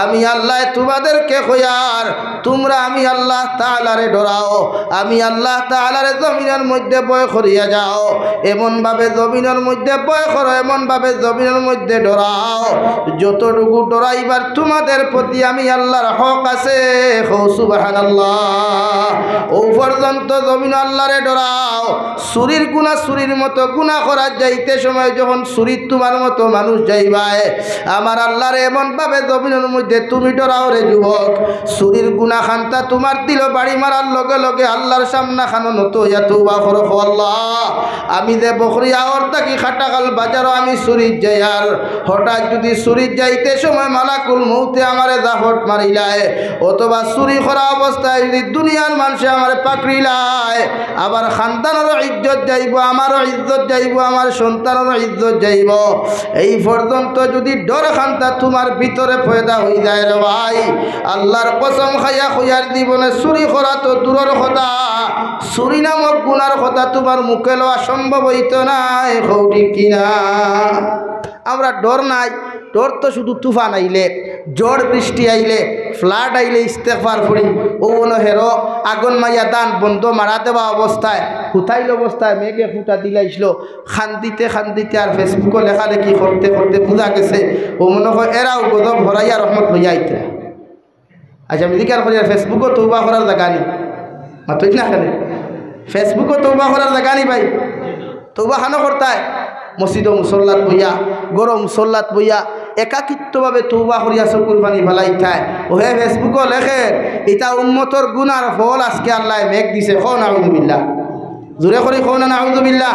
আমি আল্লাহ তোমাদেরকে কইয়ার তোমরা আমি আল্লাহ তাআলারে ডরাও, আমি আল্লাহ তাআলারে জমিনের মধ্যে ভয় করিয়া যাও। এমনভাবে জমিনের মধ্যে ভয় করো, এমনভাবে জমিনের মধ্যে ডরাও যতটুকু ডরাইবার তোমাদের প্রতি আমি আল্লাহর হক আছে। সুবহানাল্লাহ। ও পর্যন্ত জমিন আল্লাহরে ডরাও। চুরির গুনাহ চুরির মতো গুনাহ করার যাইতে সময় যখন চুরির তোমার মতো মানুষ যাইবায়, আমার আল্লাহরে এমনভাবে জমিনের মধ্যে তুমি ডরাও রে যুবক। চুরির গুনাহ খান্তা তোমার দিল বাড়ি মারার লগে লগে আল্লাহর সামনা খানো নত ইয়া তওবা করো। আল্লাহ, আমি যে বকরিয়া ওর থাকি খাটাকাল বাজারও আমি চুরির যাই, আর হঠাৎ যদি চুরির যাইতে সময় মালাকুল মৌতে আমারে জাফট মারিলায়, অথবা চুরি করা অবস্থায় যদি দুনিয়ার মানুষে আমারে পাকড়িলায়, আবার খানদানেরও ইজ্জত যাইব, আমারও ইজ্জত যাইব, আমার সন্তানেরও ইজ্জত যাইব। এই পর্যন্ত যদি ডর খান্তা তোমার ভিতরে পয়দা হয়ে যায় রে ভাই, আল্লাহর কসম খাইয়া খুইয়ার জীবনে চুরি করা তো দূরের কথা, চুরি নামক গুনার কথা তোমার মুখে লওয়া সম্ভব হইতো নাই। ঠিক কিনা? আমরা ডর নাই, ডর তো শুধু তুফান আইলে, ঝড় বৃষ্টি আইলে, ফ্লাড আইলে ইস্তেগফার করি। ও হেরো আগুন মাইয়া দান বন্ধ মারা দেওয়া অবস্থায়, হুতাইল অবস্থায় মেঘে ফুটা দিলাইছিল, খান্দিতে খান্দিতে আর ফেসবুকে লেখালেখি করতে করতে বোঝা গেছে ও মনে হয় এরাও গজব ভরাইয়া রহমত লইয়া আইতে। আচ্ছা আমি দিকে আর করি, ফেসবুকও তৌবা করার জায়গা নেই, মাতুই না খানে ফেসবুকও তৌবা করার জায়গা নেই ভাই। তৌবা খানো করতায় মসজিদ ও মুসল্লাত বইয়া, গরম মুসল্লাত বইয়া একাকিত্বভাবে তৌবা করিয়া চকুর পানি ফেলাই খায়। ও হে ফেসবুকও লেখে এটা উম্মতর গুনার ফল আজকে আল্লাহ মেঘ দিছে। খো নাউযুবিল্লাহ, জোরে করি খো না নাউযুবিল্লাহ।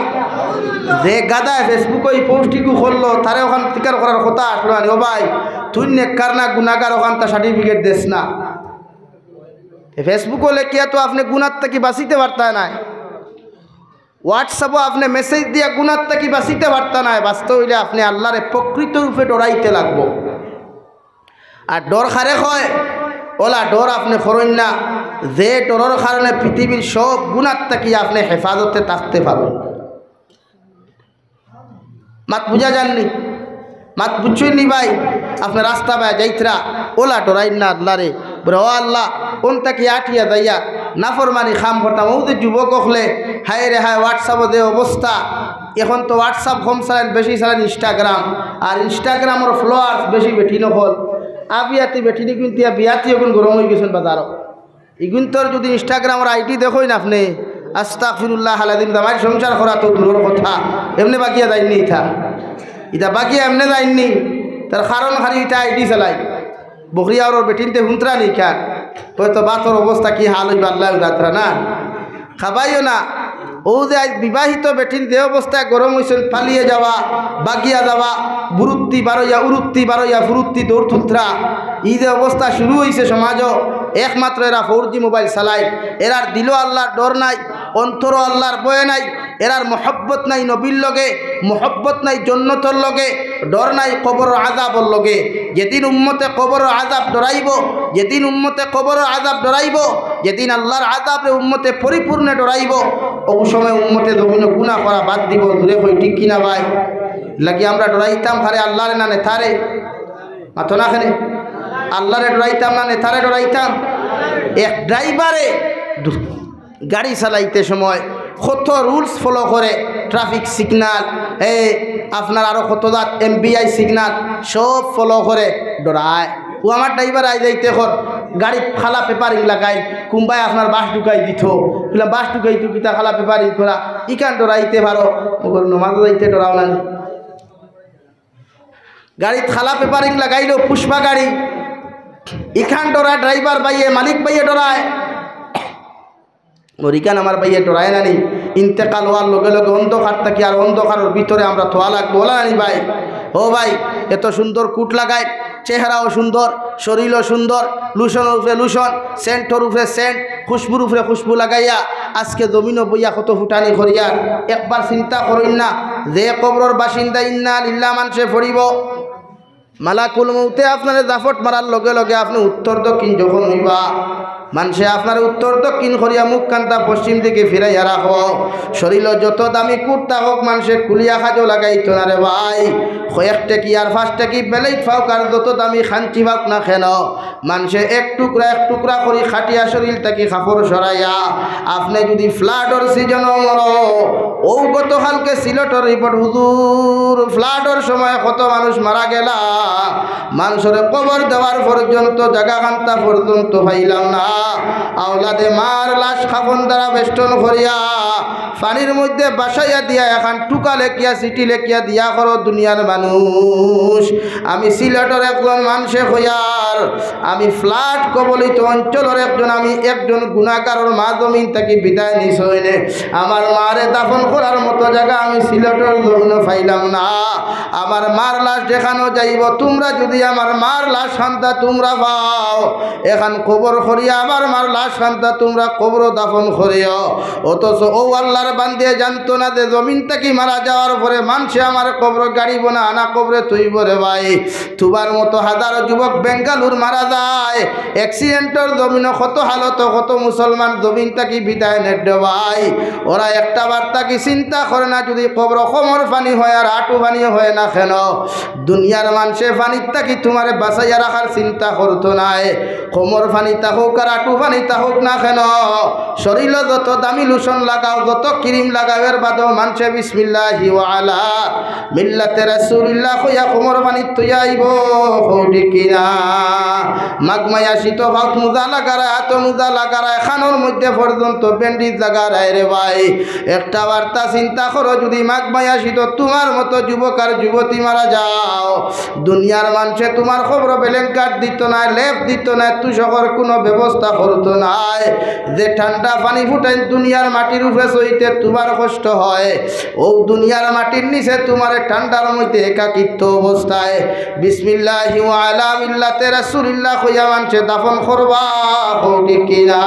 যে গাদায় ফেসবুকে এই পোস্টটিকু করলো তারে ওখান স্বীকার করার কথা আসলো না। ও ভাই তুই নেককার না গুনাহগার, ওখান তা সার্টিফিকেট দেস না। ফেসবুকও লেখিয়া তো আপনি গুনার থেকে বাঁচিতে পারতা নাই, হোয়াটসঅ্যাপও আপনি মেসেজ দিয়া গুনার থেকে বাঁচিতে পারতা নাই। বাঁচতে হইলে আপনি আল্লাহরে প্রকৃত রূপে ডরাইতে লাগবো। আর ডর খারে হয় ওলা ডর আপনি করেন না, যে ডরের কারণে পৃথিবীর সব গুনার থেকে আপনি হেফাজতে থাকতে পারবেন। মাত বুঝা যাননি? মাত বুঝছই নি ভাই আপনার রাস্তা ভাই যাইতরা ওলা ডরাই না আল্লাহ রে বলে ও আল্লাহ কোন তাকে আঠিয়া দাইয়া নাফরমানি খাম করতাম ও যে যুবক হলে হায় রে হায় হোয়াটসঅ্যাপে দে অবস্থা এখন তো হোয়াটসঅ্যাপ হোম চালান বেশি চালান ইনস্টাগ্রাম আর ইনস্টাগ্রামের ফলোয়ার্স বেশি বেঠি নকল আবিয়াতি বেঠিনি কিন্তু বিয়াতি এখন গরম হয়ে গেছেন বাজারও এগুন তোর যদি ইনস্টাগ্রামের আইডি দেখোই না আপনি আস্তাগফিরুল্লাহ আলাদিন আমার সংসার করা তো দূরের কথা এমনি বাকিয়া যায়নি ইটা বাকিয়া এমনি যায়নি তার কারণ খালি এটা আইডি চালাই বকরিয়া ওর বেটিনতে হুঁতরা নেই খান হয়তো বাতর অবস্থা কি হাল হইবা আল্লাহ যাত্রা না খাবাইও না ও যে বিবাহিত বেটিন যে অবস্থায় গরম হয়েছেন পালিয়ে যাওয়া বাগিয়া যাওয়া বুরুত্তি বারইয়া উরুত্তি বারইয়া ফুরুত্তি দৌড় থুতরা এই যে অবস্থা শুরু হয়েছে সমাজও একমাত্র এরা 4G মোবাইল চালায় এরার দিল আল্লাহর ডর নাই অন্তর আল্লাহর বয়ে নাই এরার মহব্বত নাই নবীর লগে মহব্বত নাই জন্নতর লগে ডর নাই কবর আযাবর লগে যেদিন উম্মতে কবর আযাব ডরাইব যেদিন উম্মতে কবর আযাব ডরাইব যেদিন আল্লাহর আযাবে উম্মতে পরিপূর্ণ ডরাইব ওই সময় উম্মতে জমিন গুনাহ করা বাদ দিব দূরে কই ঠিক কিনা ভাই লাগি আমরা ডরাইতাম খারে আল্লাহর না নেতারে মাথো না খানে আল্লাহরে ডরাইতাম না নেতারে ডরাইতাম এক ড্রাইভারে গাড়ি চালাইতে সময় কত রুলস ফলো করে ট্রাফিক সিগনাল আপনার আরও কত জাত MBI সিগনাল সব ফলো করে ডরায় ও আমার ড্রাইভার আই যাইতে কর গাড়ি খালা পেপারিং লাগাই কুম্বাই আপনার বাস ঢুকাই দিত বললাম বাস ঢুকাই তো কিতা খালা পেপারিং করা ইকান ডরাইতে পারো নমাজ যাইতে ডরাও না গাড়ি খালা পেপারিং লাগাইল পুষ্পা গাড়ি ইখান ডরা ড্রাইভার বাইয়ে মালিক বাইয়ে ডরায় ওরিকান আমার বাইয়ে ডরায় নানি ইন্তেকাল হওয়ার লগে লগে অন্ধকার থাকি আর অন্ধকারের ভিতরে আমরা থোয়া লাগবো বলা নানি ভাই ও ভাই এত সুন্দর কুট লাগায় চেহারাও সুন্দর শরীরও সুন্দর লুশনের উপরে লুশন সেন্টর উপরে সেন্ট খুশবুর উপরে খুশবু লাগাইয়া আজকে জমিনও বইয়া কত ফুটানি করিয়া একবার চিন্তা করেন না যে কবরের বাসিন্দা ইন্না লিল্লাহ মানুষে ফরিব মালাকুল মউতে আপনার জাফট মারার লগে লগে আপনি উত্তর দক্ষিণ যখন হইবা মানুষে আপনার উত্তর দক্ষিণ করিয়া মুখ কান্তা পশ্চিম দিকে ফিরাইয়া রাখো শরীর যত দামি কুর্তা হোক মানুষে কুলিয়া খাজো লাগাইতো না রে ভাই কয়েকটা কি আর ফার্স্টটা কি বেলেই ফাউক আর যত দামি খাঞ্চি ভাব না খেন মানুষে এক টুকরা করি খাটিয়া শরীর থেকে কাপড় সরাইয়া আপনি যদি ফ্লাডর সিজন ও গতকালকে সিলেটর রিপোর্ট হুজুর ফ্লাডর সময় কত মানুষ মারা গেলা মানুষের কবর দেওয়ার পর্যন্ত জায়গা খান্তা পর্যন্ত পাইলাম না আওলাদে মার লাশ খাফন দ্বারা বেষ্টন করিয়া পানির মধ্যে বাসাইয়া দিয়া এখন টুকা লেখিয়া চিঠি লেখিয়া দিয়া করো দুনিয়ার মানুষ আমি সিলেটর একজন মানুষে হইয়ার আমি ফ্ল্যাট কবলিত অঞ্চলের একজন গুণাকারের মা জমিন থেকে বিদায় নিছ হইলে আমার মারে দাফন করার মতো জায়গা আমি সিলেটর জমিন পাইলাম না আমার মার লাশ দেখানো যাইব তোমরা যদি আমার মার লাশ খান্তা তোমরা পাও এখন কবর করিয়া আমার মার লাশ খান্তা তোমরা কবর দাফন করিও অথচ ও আল্লাহর বান্দিয়ে জানতো না যে জমিন থেকে মারা যাওয়ার পরে মানুষে আমার কবর গাড়িব না আনা কবরে তুইব রে ভাই তুবার মতো হাজারো যুবক বেঙ্গালুর মারা যায় অ্যাক্সিডেন্টের জমিন কত হালত কত মুসলমান জমিন থেকে বিদায় নেট ভাই ওরা একটা বার্তা কি চিন্তা করে না যদি কবর কমর পানি হয় আর হাঁটু পানি হয় না কেন দুনিয়ার মানুষে পানির থাকি তোমারে বাঁচাইয়া রাখার চিন্তা করতো নাই কমর পানি তাহোক আর হাঁটু পানি তাহোক না কেন শরীর যত দামি লোশন লাগাও যত ক্রিম লাগাও এর বাদেও মানুষে বিসমিল্লাহি ওয়া আলা মিল্লাতে রাসূলিল্লাহ কইয়া কমর পানি তুইয়া আইব ঠিক কিনা মাগমায়া শীত ভাত মুজা লাগারা এত মুজা লাগারা খানোর মধ্যে পর্যন্ত ব্যান্ডেজ লাগারায় রে ভাই একটা বার্তা চিন্তা করো যদি মাগমায়া শীত তোমার মতো যুবক আর যুবতী মারা যাও দুনিয়ার মানুষে তোমার খবর ব্ল্যাঙ্কেট দিত না লেপ দিত না তুষকর কোনো ব্যবস্থা করতো নাই যে ঠান্ডা পানি ফুটাই দুনিয়ার মাটির উপরে সইতে তোমার কষ্ট হয় ও দুনিয়ার মাটির নিচে তোমার ঠান্ডার মধ্যে একাকিত্ব অবস্থায় বিসমিল্লাহি ওয়া আলা মিল্লাতে রাসূলিল্লাহ কইয়া মানুষে দাফন করবা ঠিক কিনা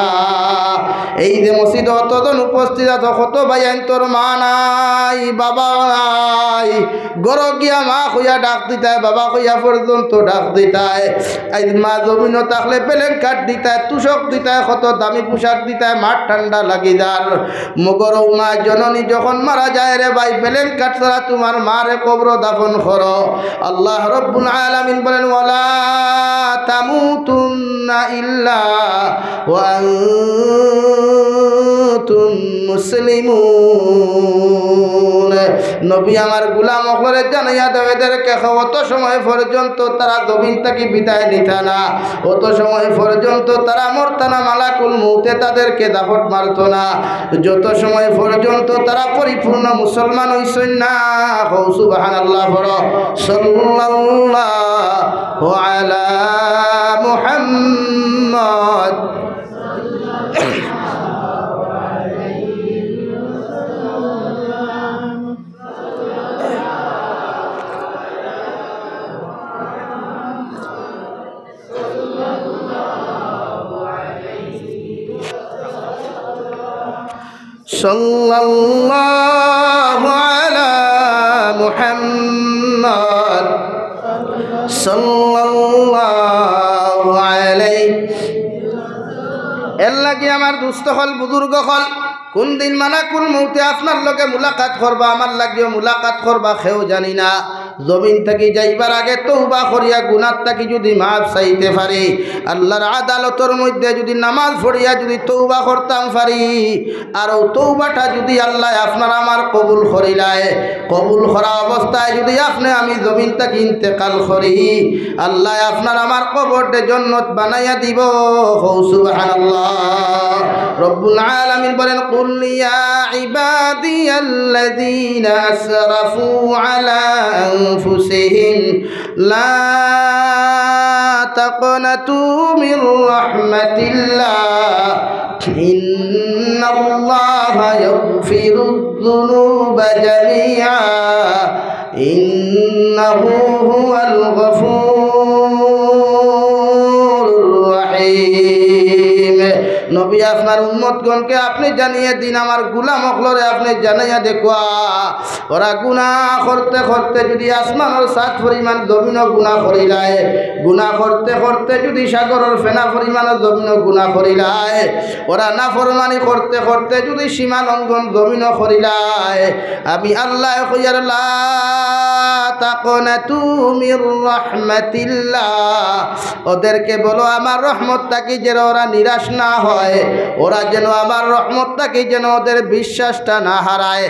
এই যে মসজিদে অতজন উপস্থিত আছে কত ভাই আইন তোর মা নাই বাবা নাই গর গিয়া মা কইয়া ডাক দিতায় বাবা কইয়া পর্যন্ত ডাক দিতায় আজ মা জমিন থাকলে প্লেন কাট দিতায় তুষ তোষক দিতায় কত দামি পোশাক দিতায় মাঠ ঠান্ডা লাগি যার মগর মা জননী যখন মারা যায় রে ভাই বেলেন কাট ছাড়া তোমার মারে কবর দাফন করো আল্লাহ রব্বুল আলামিন বলেন ওয়ালা তামুতুন্না ইল্লা ওয়া আনতুম মুসলিমুন নবী আমার গোলাম হলে জানাইয়া দাও এদেরকে অত সময় পর্যন্ত তারা জমিন থেকে বিদায় নিত না অত সময় পর্যন্ত তারা মরত না মালাকুল মউতে তাদেরকে দাফট মারত না যত সময় পর্যন্ত তারা পরিপূর্ণ মুসলমান হইছেন না সুবহানাল্লাহ পড়ো সাল্লাল্লাহু আলা মুহাম্মদ সাল্লাল্লাহু আলা মুহাম্মদ সাল্লাল্লাহু আলাইহি এর লাগি আমার দুস্থ হল বুজুর্গ হল কোন দিন মালাকুল মউতে আপনার লগে মুলাকাত করবা আমার লাগিও মুলাকাত করবা কেউ জানি না জমিন থেকে যাইবার আগে তওবা করিয়া গুনাহ থেকে যদি মাফ চাইতে পারি আল্লাহর আদালতের মধ্যে যদি নামাজ পড়িয়া যদি তওবা করতাম পারি আর ও তওবাটা যদি আল্লাহ আপনার আমার কবুল করিলায় কবুল করা অবস্থায় যদি আপনি আমি জমিন থেকে ইন্তেকাল করি আল্লাহ আপনার আমার কবরতে জান্নাত বানাইয়া দিব সুবহানাল্লাহ রব্বুল আলামিন বলেন কুল ইয়া ইবাদিয়াল্লাযীনা আসরাফু আলা আনফুসিহিম লা তাকনাতু মির রাহমাতিল্লাহ ইন্নাল্লাহা ইয়াগফিরুয যুনুবা জামিআ ইন্নাহু হুয়াল গফুরুর রহিম নবী আপনার উম্মতগণকে আপনি জানিয়ে দিন আমার গোলাম হকলরে আপনি জানাইয়া দেখুয়া ওরা গুনাহ করতে করতে যদি আসমানের সাত পরিমাণ জমিনও গুনাহ করিলায় গুনাহ করতে করতে যদি সাগরের ফেনা পরিমাণের জমিনও গুনাহ করিলায় ওরা নাফরমানি করতে করতে যদি সীমা লঙ্ঘন জমিনও করিলায় আমি আল্লাহ কইয়ার লা তাকনাতু মির রাহমাতিল্লাহ ওদেরকে বলো আমার রহমত থাকি যেন ওরা নিরাশ না হয় ওরা যেন আমার রহমত থাকি যেন ওদের বিশ্বাসটা না হারায়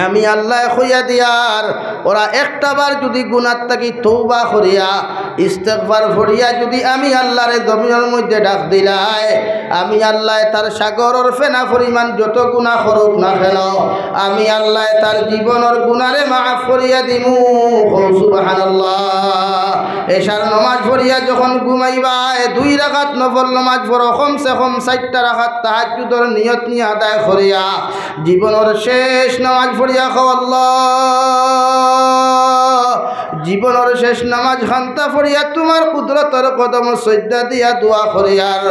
আমি আল্লাহ কইয়া দিয়ার ওরা একটাবার যদি গুনাহ থাকি তওবা করিয়া ইস্তেগফার করিয়া যদি আমি আল্লাহরে জমিনের মধ্যে ডাক দিলাই আমি আল্লাহ তার সাগরের ফেনা পরিমাণ যত গুনাহ করুক না কেন আমি আল্লাহ তার জীবনের গুনারে মাফ করিয়া দিমু সুবহানাল্লাহ এশার নামাজ পড়িয়া যখন ঘুমাইবা 2 রাকাত নফল নামাজ পড়ো কমসে কম 4টা রাকাত তাহাজ্জুদের নিয়ত নিয়ে আদায় করিয়া জীবনের শেষ নামাজ পড়িয়া খাও আল্লাহ জীবনের শেষ নামাজ খান্তা পড়িয়া তোমার কুদরতের কদম সজ্জা দিয়া দোয়া করিয়ার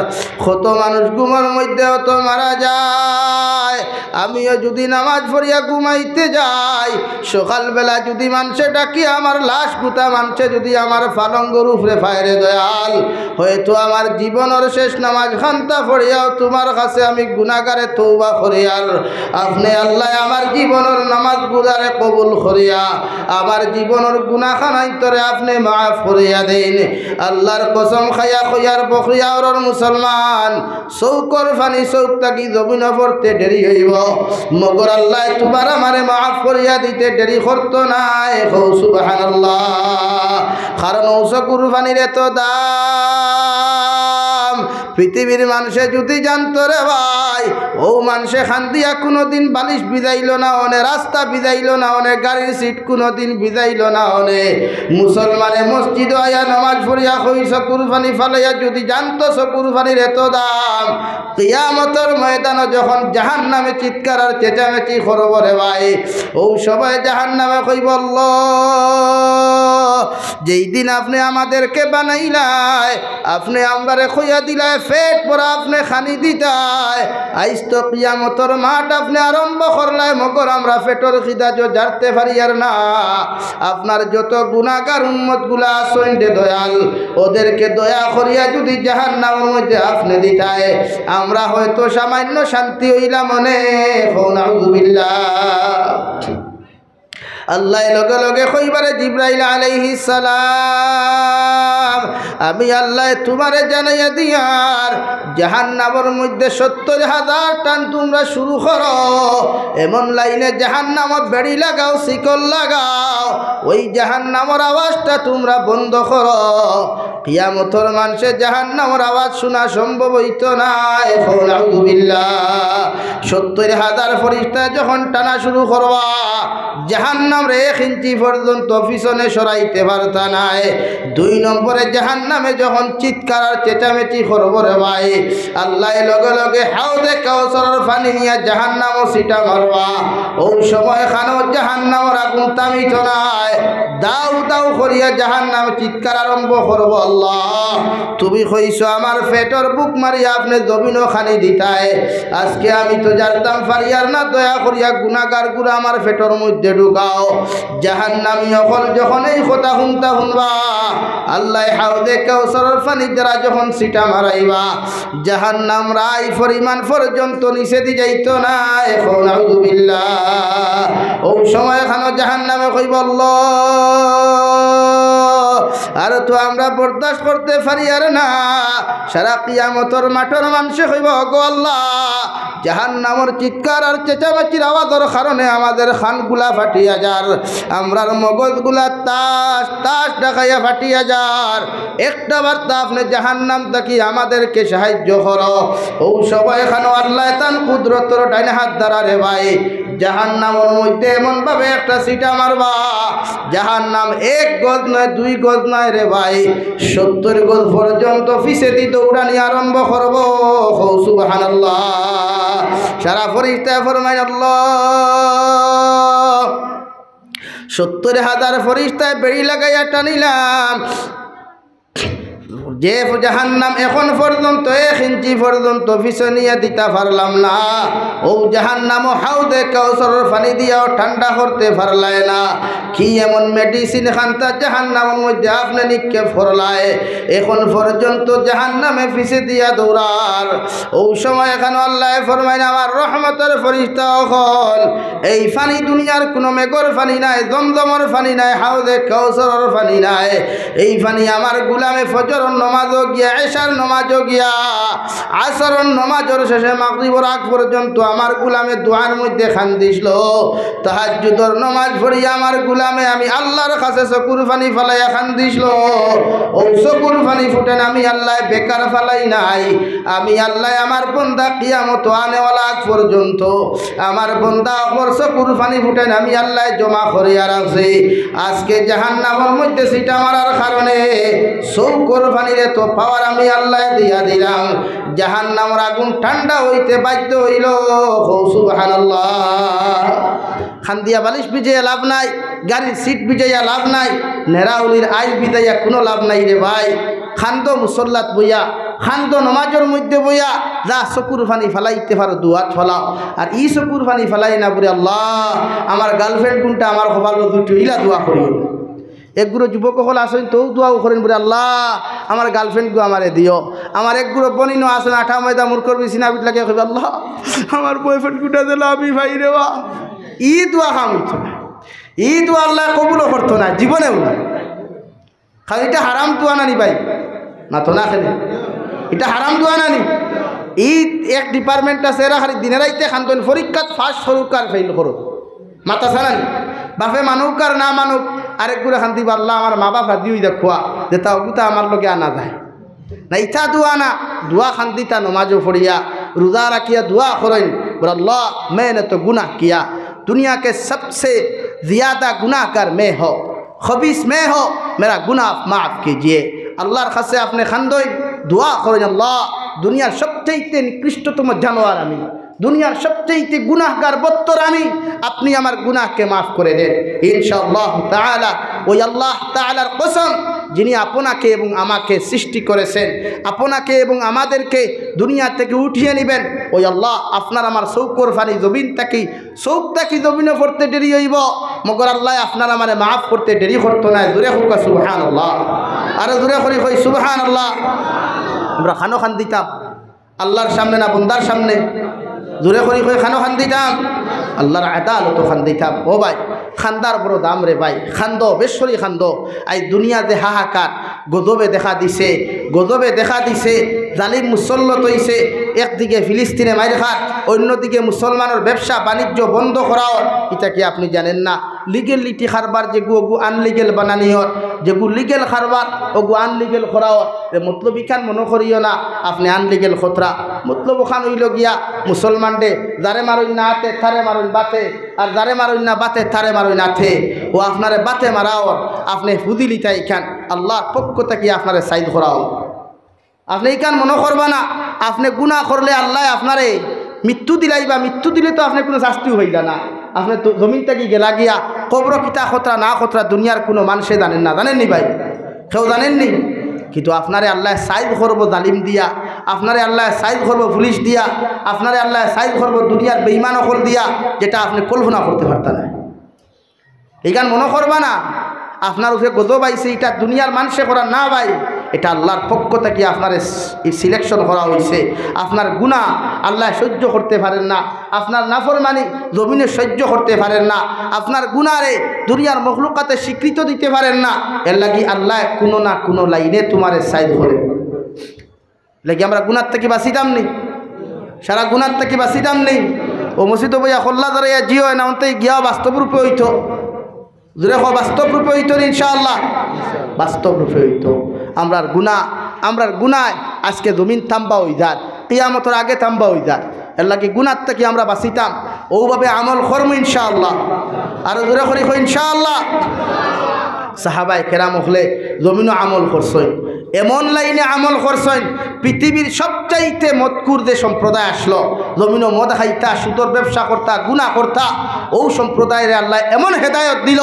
কত মানুষ ঘুমের মধ্যে অত মারা যায় আমিও যদি নামাজ পড়িয়া ঘুমাইতে যাই সকালবেলা যদি মানুষে ডাকি আমার লাশ গুতা মানুষে যদি আমার পালঙ্গর উপরে ফায়রে দয়াল হয়তো আমার জীবনের শেষ নামাজ খান্তা পড়িয়াও তোমার কাছে আমি গুনাহগারে তওবা করিয়ার আপনি আল্লাহ আমার জীবনের নামাজ গুজারে কবুল করিয়া আমার জীবনের গুনাহখানাই তরে আপনি মাফ করিয়া দেন আল্লাহর কসম খাইয়া কইয়ার বকরিয়া ওর মুসলমান চৌকর ফানি চৌক থাকি জমিন পড়তে দেরি হইব মগর আল্লাহ তোমার আমারে মাফ করিয়া দিতে দেরি করতো নাই সুবহানাল্লাহ কারণ ওসব কুরবানির এত দাম পৃথিবীর মানুষে যদি জানতো রে ভাই ও মানুষে খান্দিয়া কোনোদিন বালিশ বিজাইল না অনে রাস্তা বিজাইল না অনে গাড়ির সিট কোনোদিন বিজাইল না অনে মুসলমানে মসজিদ আয়া নামাজ পড়িয়া কইস কুরবানি ফালাইয়া যদি জানতো কুরবানির এত দাম কিয়ামতের ময়দানে যখন জাহান্নামে চিৎকার আর চেঁচামেচি করব রে ভাই ও সবাই জাহান্নামে কইব আল্লাহ যেই দিন আপনি আমাদেরকে বানাইলাই আপনি আমরারে কইয়া দিলাই পেট ভরা আপনি খানি দিতায় আইস তো কিয়ামতর মাঠ আপনি আরম্ভ করলাই মগর আমরা পেটর খিদা জারতে পারি আর না আপনার যত গুনাহগার উম্মত গুলা আছেন রে দয়াল ওদেরকে দয়া করিয়া যদি জাহান্নামের মধ্যে আপনি দিতায় আমরা হয়তো সামান্য শান্তি হইলাম মনে নাউযুবিল্লাহ আল্লাহ লগে লগে কইবারে জিবরাইল আলাইহিস সালাম আমি আল্লাহ তোমারে জানাইয়া দিয়ার জাহান্নামের মধ্যে ৭০,০০০ টান তোমরা শুরু করো এমন লাইনে জাহান্নামত বেড়ি লাগাও শিকল লাগাও ওই জাহান্নামের আওয়াজটা তোমরা বন্ধ করো কিয়ামতের মানুষে জাহান্নামের আওয়াজ শোনা সম্ভব হইত না নাউযুবিল্লাহ ৭০,০০০ ফেরেশতা যখন টানা শুরু করবা জাহান্নাম ১ ইঞ্চি পর্যন্ত পিছনে সরাইতে পারতা নাই ২ নম্বরে জাহান্নামে যখন চিৎকার আর চেঁচামেচি করব রে ভাই আল্লাহ লগে লগে হাউদে কাউসারের পানি নিয়ে জাহান্নামও সিটা মারবা ওই সময় খানো জাহান্নামের আগুন থামিত নাই দাউ দাউ করিয়া জাহান্নামে চিৎকার আরম্ভ করব আল্লাহ তুমি কইছো আমার পেটর বুক মারিয়া আপনি জমিনও খানি দিতায় আজকে আমি তো জানতাম পারিয়ার না দয়া করিয়া গুনাহগার গুলা আমার পেটর মধ্যে ঢুকাও জাহান্নামী অকল যখন এই কথা শুনবা আল্লাহ হাউদে কাউসারের পানি দ্বারা যখন সিটা মারাইবা জাহান্নাম রাই পরিমাণ পর্যন্ত নিচে দি যাইতো না এখন নাউযুবিল্লাহ ওই সময় খানো জাহান্নামে কইব আল্লাহ আর তো আমরা বরদাস্ত করতে পারি আর না সারা কিয়ামতের মাঠের মানুষে কইব গো আল্লাহ জাহান্নামের চিৎকার আর চেঁচামেচির আওয়াজের কারণে আমাদের খানগুলা ফাটিয়া যার আমরার মগজগুলা তাস তাস ডাকাইয়া ফাটিয়া যার একটা বার্তা আপনি জাহান্নাম থেকে আমাদেরকে সাহায্য করো ও সবাই এখানে আল্লাহ তান কুদরতর ডাইনে হাত দ্বারা রে ভাই জাহান্নামের মধ্যে এমন ভাবে একটা সিটা মারবা জাহান্নাম ১ গজ নয় ২ গজ নয় রে ভাই ৭০ গজ পর্যন্ত পিছে দি দৌড়ানি আরম্ভ করব সুবহানাল্লাহ সারা ফেরেশতা ফরমায় আল্লাহ ৭০,০০০ ফেরেশতায় বেড়ি লাগাইয়া টানিলাম যে জাহান্নাম এখন পর্যন্ত ১ ইঞ্চি পর্যন্ত পিছনিয়া দিতে পারলাম না ও জাহান্নাম হাউদে কাউসারের পানি দিয়াও ঠান্ডা করতে পারলায় না কি এমন মেডিসিন খান্তা জাহান্নামের মধ্যে আপনি নিক্ষেপ করলায় এখন পর্যন্ত জাহান্নামে পিছে দিয়া দৌড়ার ও সময় এখানে আল্লাহ ফরমায় আমার রহমতের ফেরেশতা হল এই পানি দুনিয়ার কোনো মেঘর পানি নাই জমজমের পানি নাই হাউদে কাউসারের পানি নাই এই পানি আমার গোলামে ফজর নমাজও গিয়া এশার নমাজও গিয়া আসরের নমাজের শেষে মাগরিবের আগ পর্যন্ত আমার গোলামে দোয়ার মধ্যে খান দিছিল তাহাজ্জুদের নমাজ পড়িয়া আমার গোলামে আমি আল্লাহর কাছে চকুর পানি ফালাইয়া খান দিছিল ও চকুর পানি ফুটেন আমি আল্লাহ বেকার ফালাই নাই আমি আল্লাহ আমার বন্দা কিয়ামত আনেওয়ালা আগ পর্যন্ত আমার বন্দা অপর চকুর পানি ফুটেন আমি আল্লাহ জমা করিয়া রাখছি আজকে জাহান্নামের মধ্যে সিটা মারার কারণে চৌকর পানির তো পাওয়ার আমি আল্লাহ দিয়া দিলাম জাহান্নামের আগুন ঠান্ডা হইতে বাধ্য হইল সুবহানাল্লাহ খান্দিয়া বালিশ ভিজাইয়া লাভ নাই গাড়ির সিট ভিজাইয়া লাভ নাই নেরাউলির আইল ভিজাইয়া কোনো লাভ নাই রে ভাই খান্দ মুসল্লাত বইয়া খান্দ নমাজের মধ্যে বইয়া যা চকুর পানি ফালাইতে পারো দুয়াত ফলাও আর ই চকুর পানি ফালাই না বলে আল্লাহ আমার গার্লফ্রেন্ড কোনটা আমার কপাল দুটো ইলা দোয়া করিও একগুলো যুবক হল আসেন তো দোয়াও করেন বলে আল্লাহ আমার গার্লফ্রেন্ডকে আমারে দিও আমার একগুলো বনিনো আসেন ৮ ময়দা মূর্খর বিছিনা বিট লাগে কইবে আল্লাহ আমার বয়ফ্রেন্ড কোটা দিল আমি ভাই রেবা ই দোয়া খাম ই দোয়া আল্লাহ কবুলও করতো না জীবনেও না খালি এটা হারাম দোয়া নানি ভাই না তো না খেলে এটা হারাম দোয়া নানি ই এক ডিপার্টমেন্ট আছে এরা খালি দিনে রাইতে খান্তন পরীক্ষাত ফার্স্ট সরুক আর ফেল করো মাতা ছাড়ানি বাপে মানুক আর না মানুক আরেকগুলো খান্তি পারলা আমার মা বাপ দিও দেখুয়া যে তা ওগুতা আমার লোকে আনা যায় না ইথা দোয়া না দোয়া খান্তি তা নমাজও পড়িয়া रोज़ा रखिया दुआ करें बोल अल्लाह मैंने तो गुनाह किया दुनिया के सबसे ज़्यादा गुनाहगार मैं हो खबीस मैं हो मेरा गुनाह माफ़ कीजिए अल्लाहर खासे अपने खानदोई दुआ करें अल्लाह दुनियार सबचेয়ে निकृष्टतम जानवर आमी दुनियार सबचेয়ে गुनाहगार बत्तर आमी अपनी आमार गुनाह के माफ़ करे दें इंशाअल्लाह ताआला ओई अल्लाह ताआलार कसम যিনি আপনাকে এবং আমাকে সৃষ্টি করেছেন, আপনাকে এবং আমাদেরকে দুনিয়া থেকে উঠিয়ে নেবেন, ওই আল্লাহ আপনার আমার চৌকর ফানি জমিন থাকি চৌক থাকি জমিনে পড়তে দেরি হইব, মগর আল্লাহ আপনার আমার মাফ করতে দেরি করতো না। জোরে হোক সুবহানাল্লাহ, আরে জোরে করি কই সুবহানাল্লাহ। আমরা খানো খান দিতাম আল্লাহর সামনে না বন্দার সামনে? জোরে করি কই খানো খান দিতাম আল্লাহর আদালত খান দিতাম। ও ভাই খান্দার বড় দাম রে ভাই, খান্দ বেশ্বরী খান্দ। আই দুনিয়াতে হাহাকার গজবে দেখা দিছে, গজবে দেখা দিছে, জালিম মুসল্লত হইছে। একদিকে ফিলিস্তিনে মাইর খাট, অন্যদিকে মুসলমানের ব্যবসা বাণিজ্য বন্ধ করাও। এটা কি আপনি জানেন না? লিগেল লিটি খারবার যেগু ওগু আনলিগেল বানানিওর, যেগু লিগেল খারবার ওগু আনলিগেল করাও। মতলব ইখান মনে করিও না আপনি আনলিগেল খতরা, মতলব ওখান হইল গিয়া মুসলমান ডে যারে মারুন না হাতে তারে মারুন বাতে, আর যারে মারুন না বাতে তারে মারুন হাতে। ও আপনারে বাতে মারাও, আপনি হুদিলিতা ইখান আল্লাহর পক্ষ থেকে আপনারে সাইড করাও। আপনি ইখান মনে করবা না আপনি গুনাহ করলে আল্লাহ আপনারে মৃত্যু দিলাইবা, মৃত্যু দিলে তো আপনি কোনো শাস্তিও হইলা না। আপনি তো জমিন থেকে গেলা গিয়া কবর কিতা খতরা না খতরা দুনিয়ার কোনো মানুষে জানেন না, জানেননি ভাই? কেউ জানেননি? কিন্তু আপনারে আল্লাহ সাইজ করবো জালিম দিয়া, আপনারে আল্লাহ সাইজ করবো পুলিশ দিয়া, আপনারে আল্লাহ সাইজ করবো দুনিয়ার বেঈমান অকল দিয়া, যেটা আপনি কল্পনা করতে পারতেন না। এইখান মনে করবা না আপনার উপরে গজব আইছে, এটা দুনিয়ার মানুষে করা না ভাই, এটা আল্লাহর পক্ষ থেকে আপনার সিলেকশন করা হয়েছে। আপনার গুনাহ আল্লাহ সহ্য করতে পারেন না, আপনার নাফরমানি জমিনে সহ্য করতে পারেন না, আপনার গুনারে দুনিয়ার মখলুকাতে স্বীকৃত দিতে পারেন না। এর লাগি আল্লাহ কোনো না কোনো লাইনে তোমারে সাইড করে লাগি আমরা গুনার থেকে বাঁচিতাম নেই, সারা গুনার থেকে বাঁচিতাম নেই। ও মসজিদ বইয়া খোল্লা ধরাইয়া জিও না অন্তে গিয়া বাস্তব রূপে হইতো, জোরে বাস্তব রূপে হইতো ইনশাআল্লাহ, বাস্তব রূপে হইতো। আমরার গুনায় আজকে জমিন থাম্বা হই যার, কিয়ামতের আগে থাম্বা হই যার। এর লাগে গুনার থেকে আমরা বাঁচিতাম, ওভাবে আমল করবো ইনশাআল্লাহ। আর জোরে করি ইনশাআল্লাহ। সাহাবায়ে কেরাম হলে জমিনও আমল করছেন, এমন লাইনে আমল করছেন পৃথিবীর সবচাইতে মদকুর যে সম্প্রদায় আসলো, জমিনও মদ খাইতা, সুদর ব্যবসা করতা, গুনাহ করতা, ও সম্প্রদায়ের আল্লাহ এমন হেদায়ত দিল।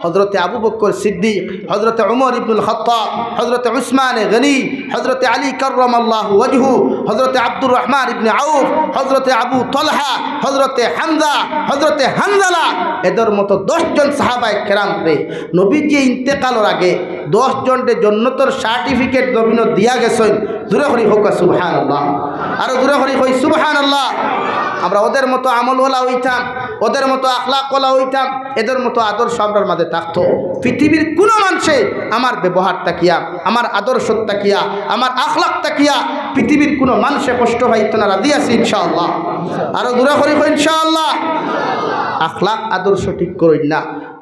হজরতে আবু বকর সিদ্দিক, হজরতে উমর ইবনুল খাত্তাব, হজরতে উসমান গনি, হজরতে আলী কাররামাল্লাহু ওয়াজহু, হজরতে আব্দুর রহমান ইবনে আউফ, হজরতে আবু তলহা, হজরতে হামজা, হজরতে হানজালা, এদের মতো 10 জন সাহাবায়ে কেরামকে নবীজি ইন্তেকালের আগে 10 জনের জন্নতর সার্টিফিকেট জমিন দিয়া গেছেন। জোরে করি হোক সুবহানাল্লাহ, আর জোরে করি হই সুবহানাল্লাহ। আমরা ওদের মতো আমলওয়ালা হইতাম, ওদের মতো আখলাকওয়ালা হইতাম, এদের মতো আদর্শ আমরার মাঝে থাকতো। পৃথিবীর কোনো মানুষে আমার ব্যবহার তাকিয়া, আমার আদর্শ তাকিয়া, আমার আখলাক তাকিয়া পৃথিবীর কোনো মানুষে কষ্ট পাইতো না। রাজি আছি ইনশাআল্লাহ, আরো দূরে করি ইনশাআল্লাহ। আখলাক আদর্শ ঠিক করেন না,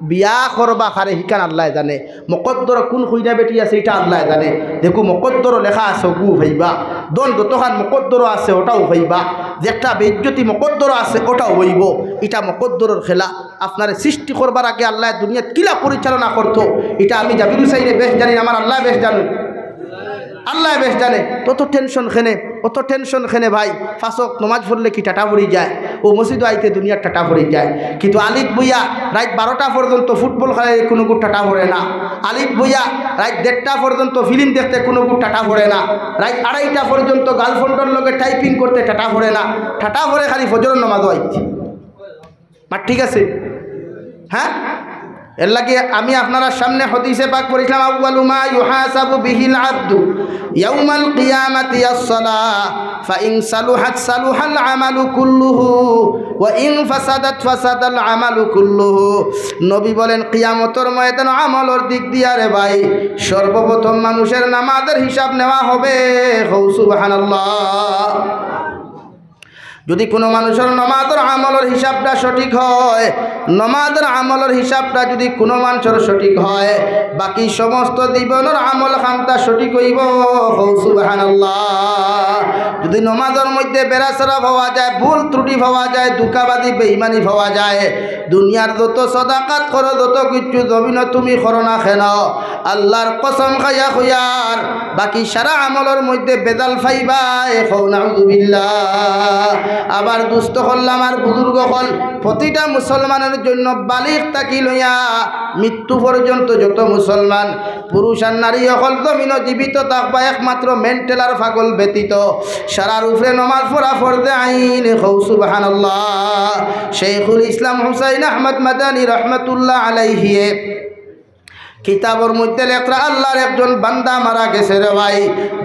বিয়া করবা খারে হিকান আল্লাহ জানে, মকদ্দর কোন খুঁজা বেটি আছে এটা আল্লাহ জানে। দেখো মকদ্দর লেখা আছে গু হইবা, দন যতখান মকদ্দর আছে ওটাও হইবা, যেটা বেজ্জতি মকদ্দর আছে ওটাও হইব। এটা মকদ্দরের খেলা। আপনার সৃষ্টি করবার আগে আল্লাহ দুনিয়া কিলা পরিচালনা করতো এটা আমি জাবির হুসাইনে বেশ জানি, আমার আল্লাহ বেশ জানুন, আল্লাহ বেশ জানে। তত টেনশন খেনে, অত টেনশন খেনে ভাই। ফাঁসক নমাজ পড়লে কি টাটা ভরি যায়, ও মসজিদ আইতে দুনিয়ার টাটা ভরি যায়। কিন্তু আলিফ বইয়া রাত 12টা পর্যন্ত ফুটবল খেলায় কোনো গুড় টাটা ভরে না। আলিফ বইয়া রাত 1:30টা পর্যন্ত ফিল্ম দেখতে কোনো গুড় টাটা ভরে না। রাত 2:30টা পর্যন্ত গার্লফ্রেন্ডের লগে টাইপিং করতে টাটা ভরে না। টাটা ভরে খালি ফজরের নামাজও আইতে। মা ঠিক আছে, হ্যাঁ। এর লাগে আমি আপনারা সামনে হাদিসে পাক পড়িলাম, আউয়ালু মা ইউহাসাবু বিহিল আবদু ইয়াউমাল কিয়ামাতি আস-সালাহ ফাইন সালুহাত সালুহাল আমালু কুল্লুহু ওয়া ইন ফাসাদাত ফাসাদাল আমালু কুল্লুহু। নবী বলেন কিয়ামতের ময়দানে আমলের দিক দিয়া রে ভাই সর্বপ্রথম মানুষের নামাজের হিসাব নেওয়া হবে। সুবহানাল্লাহ। যদি কোনো মানুষের নমাজের আমলের হিসাবটা সঠিক হয়, নমাজের আমলের হিসাবটা যদি কোনো মানুষের সঠিক হয়, বাকি সমস্ত জীবনের আমল খানটা সঠিক হইব। সুবহানাল্লাহ। যদি নমাজের মধ্যে বেড়াচেরা পাওয়া যায়, ভুল ত্রুটি পাওয়া যায়, দুঃখাবাদী বেঈমানি পাওয়া যায়, দুনিয়ার যত সাদাকাত করো যত কিছু জমিন তুমি করো না কেন আল্লাহর কসম খাইয়া খুয়ার বাকি সারা আমলের মধ্যে বেদাল ফাইবা এখন নাউযুবিল্লাহ। আবার দুস্থ হল্লাম আর বুজুর্গ হল প্রতিটা মুসলমানের জন্য বালিগ তাকি লইয়া মৃত্যু পর্যন্ত যত মুসলমান পুরুষ আর নারী হল জমিন জীবিত থাকবা একমাত্র মেন্টাল আর পাগল ব্যতীত সারার উপরে নমাজ পড়া ফরজে আইন হৌ সুবহানাল্লাহ। শেখুল ইসলাম হুসাইন আহমদ মাদানী রহমতুল্লাহ আলাইহি কিতাবর মধ্যে লেখা আল্লাহর একজন বান্দা মারা গেছে রে ভাই।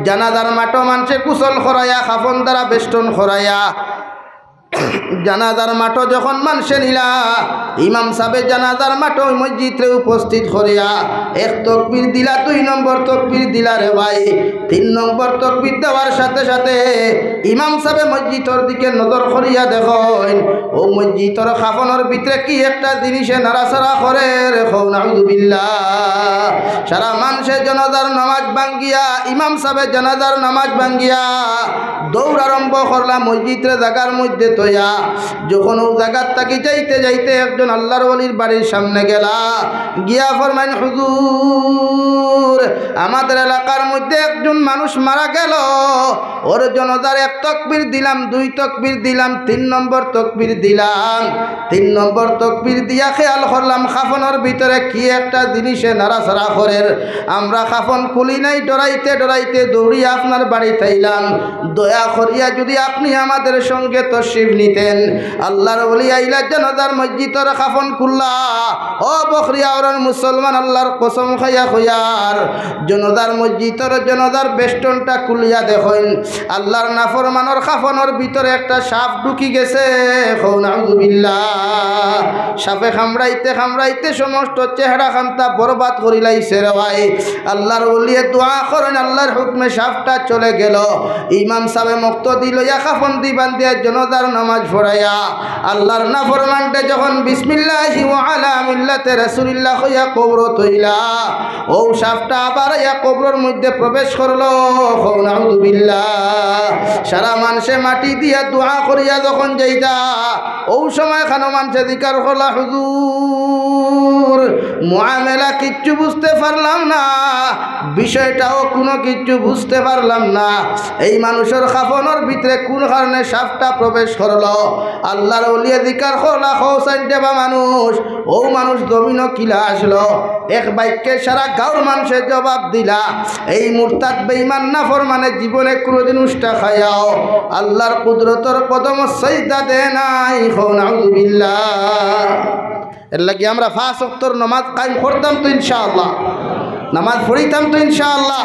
জানাজার মাঠো মানুষে কুশল খরাইয়া খাফন দ্বারা বেষ্টন খরাইয়া জানাজার মাঠো যখন মানুষে নিলা ইমাম সাহেব জানাজার মাঠো মসজিদে উপস্থিত করিয়া এক তকবীর দিলা, 2 নম্বর তকবীর দিলা রে ভাই। 3 নম্বর তকবীর দেওয়ার সাথে সাথে ইমাম সাহেব মসজিদের দিকে নজর করিয়া দেখেন ও মসজিদের খাফনের ভিতরে কি একটা জিনিসে নাড়াচাড়া করে রেখো নাউযুবিল্লাহ। সারা মানুষে জানাজার নামাজ ভাঙ্গিয়া ইমাম সাহেব জানাজার নামাজ ভাঙ্গিয়া দৌড় আরম্ভ করলাম মসজিদের জায়গার মধ্যে তৈয়া। যখন ও জায়গার তাকি যাইতে যাইতে একজন আল্লাহর ওলির বাড়ির সামনে গেলা গিয়া ফরমাইন হুজুর আমাদের এলাকার মধ্যে একজন মানুষ মারা গেল, ওর জনাজার 1 তকবীর দিলাম, 2 তকবীর দিলাম, 3 নম্বর তকবীর দিলাম। 3 নম্বর তকবীর দিয়া খেয়াল করলাম খাফনের ভিতরে কি একটা জিনিসে নাড়াচাড়া করে। আমরা খাফন খুলি নাই, ডরাইতে ডরাইতে দৌড়িয়ে আপনার বাড়িতে আইলাম। দয়া করিয়া যদি আপনি আমাদের সঙ্গে তশরিফ নিতেন। আল্লাহর ওলি আইলা জানাজার মসজিদের খাফন খুললা ও বখরিয়া ওর মুসলমান আল্লাহর কসম খাইয়া খুয়ার জানাজার মসজিদের জানাজার বেষ্টনটা খুলিয়া দেখেন আল্লাহর নাফরমানের খাফনের ভিতরে একটা সাপ ঢুকি গেছে। নাউযুবিল্লাহ। সাপে কামড়াইতে কামড়াইতে সমস্ত চেহারা খামতা বরবাদ করিলাইছে রে ভাই। আল্লাহর ওলিয়ে দোয়া করেন আল্লাহর হুকমে সাপটা চলে গেল। ইমাম সাহেব মুক্তদি লইয়া খাফন দিবান দিয়া জানাজার নামাজ পড়াইয়া আল্লাহর নাফরমানটা যখন বিসমিল্লাহি ওয়া আলা মিল্লাতে রাসূলুল্লাহ হইয়া কবর তৈলা ও সাপটা আবার ইয়া কবরের মধ্যে প্রবেশ করলো। নাউযুবিল্লাহ। সারা মানুষে মাটি দিয়া দোয়া করিয়া যখন যাইতা ও সময় খানো মানুষে জিকার করলা হুজুর মুআমেলা কিচ্ছু বুঝতে পারলাম না, বিষয়টাও কোনো কিচ্ছু বুঝতে পারলাম না। এই মানুষের খাফনের ভিতরে কোন কারণে সাপটা প্রবেশ করলো। আল্লাহর ওলিয়ে জিকার করলা হোসাইন দেবা মানুষ ও মানুষ জমিনও কিলা আসলো। এক বাক্যে সারা গাঁর মানুষের জবাব দিলা এই মুরতাদ বেঈমান নাফরমানে জীবনে কোনোদিন উষ্টা খায়াও আল্লাহর কুদরতর কদম সাজদা দে নাই। নাউযুবিল্লাহ। এর লাগি আমরা 5 ওয়াক্তের নামাজ কায়েম করতাম তো ইনশাআল্লাহ, নামাজ পড়িতাম তো ইনশাআল্লাহ।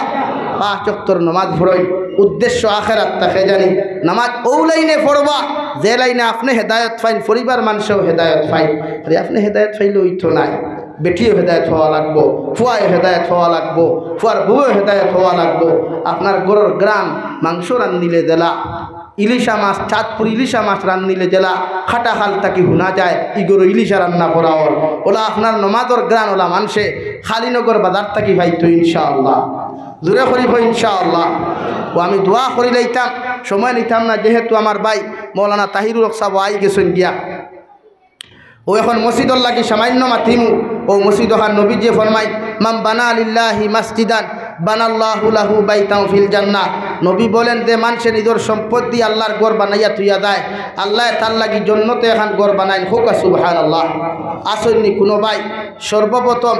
5 ওয়াক্তের নামাজ পড়ই উদ্দেশ্য আখিরাত তাকে জানি। নামাজ ও লাইনে পড়বা যে লাইনে আপনি হেদায়েত পাইন, পরিবার মানুষও হেদায়েত পাইন। আরে আপনি হেদায়েত পাইলে ওই তো নাই, বেটিও হেদায়েত হওয়া লাগবো, ফুয়ায় হেদায়েত হওয়া লাগবো, ফুয়ার বউও হেদায়েত হওয়া লাগবো। আপনার গরুর গ্রাম মাংস রান্নিলে জেলা ইলিশা মাছ, চাঁদপুর ইলিশা মাছ রান্নিলে জেলা খাটা খাল তাকে শুনা যায় ইগর ইলিশা রান্না করা ওলা আপনার নমাজর গ্রান ওলা মানুষে খালিনগর বাজার থাকি ভাইতো ইনশাআল্লাহ। জোরে করিব ইনশাআল্লাহ। ও আমি দোয়া করি লাইতাম, সময় নিতাম না, যেহেতু আমার ভাই মৌলানা তাহিরুল হক সাহেব আই গেছেন গিয়া ও এখন মসজিদর লাগি সামান্য মাতিমু। ও মসজিদ ওখান নবী যে ফরমাই মাম বানা লিল্লাহি মাসজিদান বানাল্লাহু লাহু বাইতাও ফিল জান্নাহ। নবী বলেন যে মানুষের নিজের সম্পদ দিয়ে আল্লাহর ঘর বানাইয়া তুইয়া যায়, আল্লাহ তার লাগি জন্নতে এখন ঘর বানাইন। হোক সুবহানাল্লাহ। আসেননি কোনো ভাই সর্বপ্রথম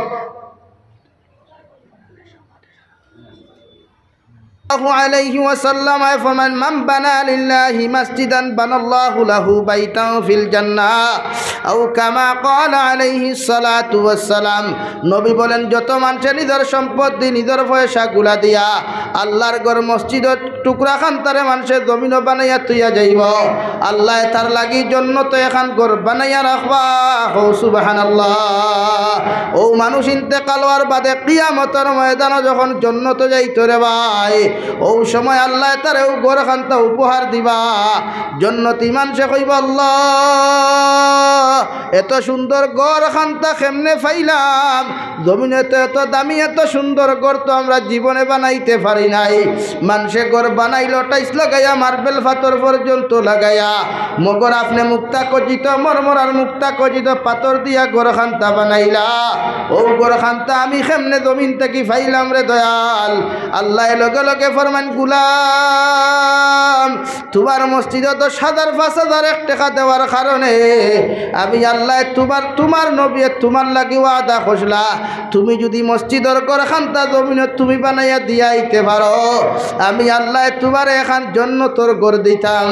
আলাইহি ওয়াসাল্লাম ফরমান মান বানা লিল্লাহি মাসজিদান বানাল্লাহু লাহু বাইতাও ফিল জান্নাহ আও কামা ক্বালা আলাইহি সালাতু ওয়াসসালাম। নবী বলেন যত মানুষের নিজের সম্পদ দিয়ে নিজের পয়সা গুলা দিয়া আল্লাহর ঘর মসজিদের টুকরা খান তারে মানুষের জমিন বানাইয়া তুইয়া যাইব, আল্লাহ তার লাগি জন্নত এখান ঘর বানাইয়া রাখবা। ও সুবহানাল্লাহ। ও মানুষ ইন্তেকাল হওয়ার বাদে কিয়ামতের ময়দানে যখন জন্নত যাইতো রে ভাই, ও সময় আল্লাহ তারে ঘর খান্তা উপহার দিবা। জন্নতি মানুষে কইব আল্লাহ এত সুন্দর গড় খান্তা কেমনে পাইলাম? জমিনে তো এত দামি এত সুন্দর গড় তো আমরা জীবনে বানাইতে পারি নাই। মানুষে গড় বানাইল টাইস লাগাইয়া, মার্বেল পাথর পর্যন্ত লাগাইয়া, মগর আপনি মুক্তা কচিত মরমরার মুক্তা কচিত পাথর দিয়া গড় খান্তা বানাইলা। ও গড় খান্তা আমি কেমনে জমিন থেকে পাইলাম রে দয়াল? আল্লাহ লগে লগে ফরমান, গুলাম তোমার মসজিদে তো 5,000 টাকা দেওয়ার কারণে আমি আল্লাহ তোমার নবী তোমার লাগি ওয়াদা করলা, তুমি যদি মসজিদের ঘর খান্তা জমিনে তুমি বানাইয়া দিয়াইতে পারো, আমি আল্লাহ তোমার এখান জান্নাতের ঘর দিতাম।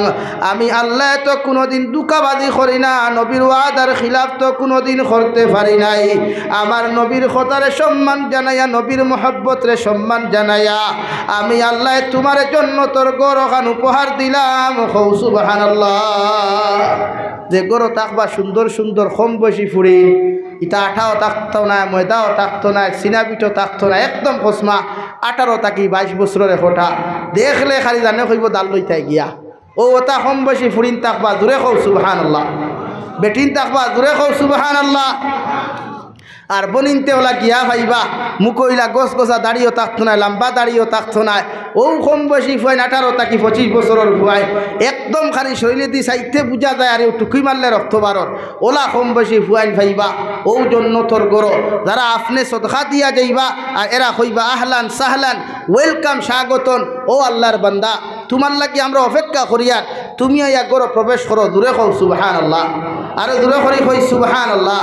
আমি আল্লাহ তো কোনোদিন দুকাবাজি করি না, নবীর ওয়াদার খিলাফ তো কোনোদিন করতে পারি নাই। আমার নবীর কথারে সম্মান জানাইয়া, নবীর মহব্বতরে সম্মান জানাইয়া আমি আল্লাহ তোমার জান্নাতের ঘর ওখান উপহার দিলাম। হৌ সুবহানাল্লাহ। যে গরো থাকবা সুন্দর সুন্দর কম বয়সী ফুড়ি, ইটা আঠাও থাকতো না, ময়দাও থাকতো না, সিনাপিঠও থাকতো না, একদম কসমা 18 থাকি 22 বছরের ফোটা দেখলে খালি জানে কইব দাল লইতে গিয়া। ও ওটা কম বয়সী ফুড়িন থাকবা জোরে কৌ সুবহানাল্লাহ, বেটিন থাকবা জোরে কৌ সুবহানাল্লাহ। আর বনিনতে ওলা গিয়া ভাইবা মুকইলা গোস গোসা দাড়িও থাকতো না, লম্বা দাড়িও থাকতো না। ও কম বয়সী ফুয়াইন 18 থাকি 25 বছরের ফুয়াই একদম খালি শরীরে দি চাইতে বুঝা যায় আর টুকুই মারলে রক্ত বারণ। ওলা কম বয়সী ফুয়াইন ভাইবা ও জন্নতর গরো যারা আপনি সদকা দিয়া যাইবা আর এরা কইবা আহলান সাহলান ওয়েলকাম স্বাগতন। ও আল্লাহর বান্দা তোমার লাগি আমরা অপেক্ষা করিয়া তুমি ইয়া গরো প্রবেশ করো। দূরে কও সুবহানাল্লাহ, আরো দূরে করি কই সুবহানাল্লাহ।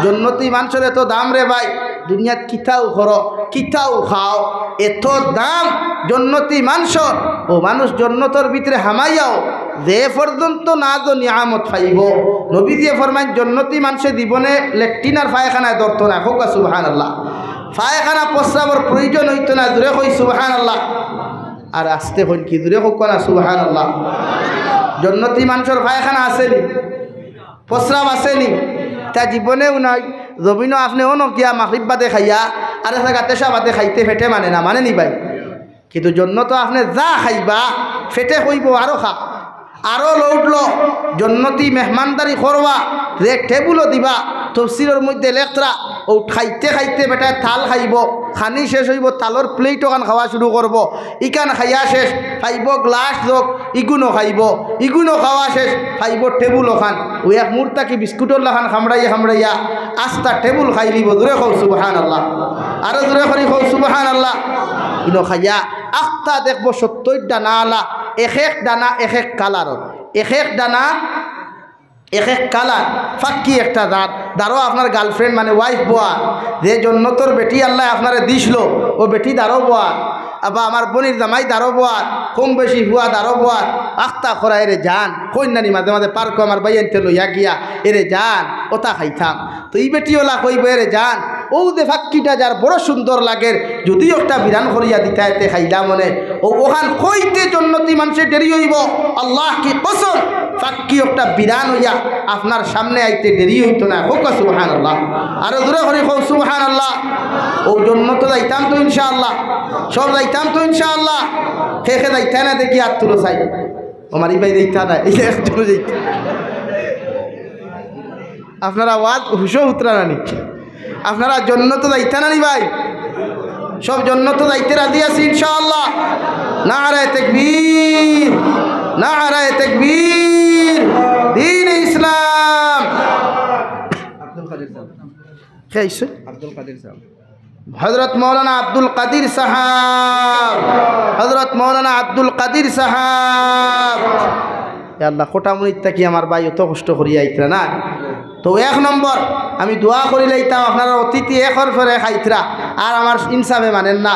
জন্নতি মানুষের এত দাম রে ভাই, দুনিয়াত কিতাও করো কিতাও খাও, এত দাম জন্নতি মানুষ। ও মানুষ জন্নতর ভিতরে হামাইয়াও যে পর্যন্ত না তো নিয়ামত পাইব। নবী দিয়ে ফরমাইন জন্নতি মানুষের জীবনে লেট্রিন আর পায়খানায় ধরতো না। হোক সুবহানাল্লাহ। পায়খানা প্রস্রাবর প্রয়োজন হইতো না। দূরে কই সুবহানাল্লাহ। আর আসতে হইল কি দূরে হোক না সুবহানাল্লাহ। জন্নতি মানুষের পায়খানা আসেনি, প্রস্রাব আসেনি, তা জীবনেও নাই। জমিনও আপনি ও নকিয়া মাগরিব বাদে খাইয়া আর গাতেশা বাদে খাইতে ফেটে মানে না, মানে নি ভাই। কিন্তু জন্নত আপনি যা খাইবা ফেটে কইব আরো খা, আরো লৌটল। জন্নতি মেহমানদারি করবা, যে টেবুলও দিবা তফসিরের মধ্যে লেখরা ও খাইতে খাইতে বেটায় থাল খাইব, খানি শেষ হইব তালর প্লেট ওখান খাওয়া শুরু করব। ইকান খাইয়া শেষ খাইব গ্লাস যোগ, ইগুনো খাইব, ইগুনো খাওয়া শেষ খাইব টেবুল ওখান। ওই এক মুহূর্তে কি বিস্কুটর লাখান খামড়াইয়া খামড়াইয়া আস্তা টেবুল খাই লিব। দূরে খৌ সুবহানাল্লাহ, আরো দূরে করি খৌ সুবহানাল্লাহ। ইনো খাইয়া আস্তা দেখবো 70 দানা আলা, এক এক দানা এক এক কালারত, এক এক দানা এক এক কালার ফাঁকি একটা দাঁত দাঁড়ো আপনার গার্লফ্রেন্ড মানে ওয়াইফ বোয়া, যে জন্নতর বেটি আল্লাহ আপনারে দিছিল ও বেটি দাঁড়ো বোয়া, আবার আমার বোনের জামাই দাঁড়ো বোয়া, কম বেশি হুয়া দাঁড়ো বোয়া। আখতা খরা এরে যান কন্যানি মাঝে মাঝে পার্ক আমার বাই আনতে লইয়া গিয়া এরে যান ওটা খাইতাম। তো এই বেটিওলা কইব এরে যান ও যে ফাঁকিটা যার বড় সুন্দর লাগে, যদিও একটা বিরান করিয়া দিতা এতে খাইলা মনে ও ওখান কইতে জন্নতি মানুষের দেরি হইব। আল্লাহ কি কসম ফাঁকি একটা বিরান হইয়া আপনার সামনে আইতে দেরি হইতো না। হোক সুবহানাল্লাহ, আরো দূরে করি হোক সুবহানাল্লাহ। ও জন্য তো যাইতাম তো ইনশাআল্লাহ, সব যাইতাম তো ইনশাআল্লাহ। খেয়ে যাইতা না দেখি আর তুলো চাই আমার ইবাই যাইতা না, এই একজন যাইতা আপনারা ওয়াজ হুশো উতরা নানি, আপনারা জন্য তো যাইতা নানি ভাই, সব জন্য তো যাইতে রাজি আছি ইনশাআল্লাহ। নারায়ে তাকবীর, নারায়ে তাকবীর, দ্বীন ইসলাম। আব্দুল কাদের সাহেব, হযরত মৌলানা আব্দুল কাদির সাহাব, হযরত মৌলানা আব্দুল কাদির সাহাব। আল্লাহ কোটামুনিত থাকি আমার ভাই অত কষ্ট করিয়া আইতরা না। তো 1 নম্বর আমি দোয়া করি লাইতাম আপনারা অতিথি একর ফেরে খাইতরা আর আমার ইনসাফে মানেন না।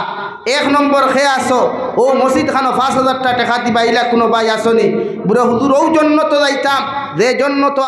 1 নম্বর খেয়ে আসো ও মসজিদ খানো 5,000 টাকা দিবা, ইলা কোনো ভাই আসনি বুড়ো হুজুর ও জন্য তো যাইতাম যে জন্য তো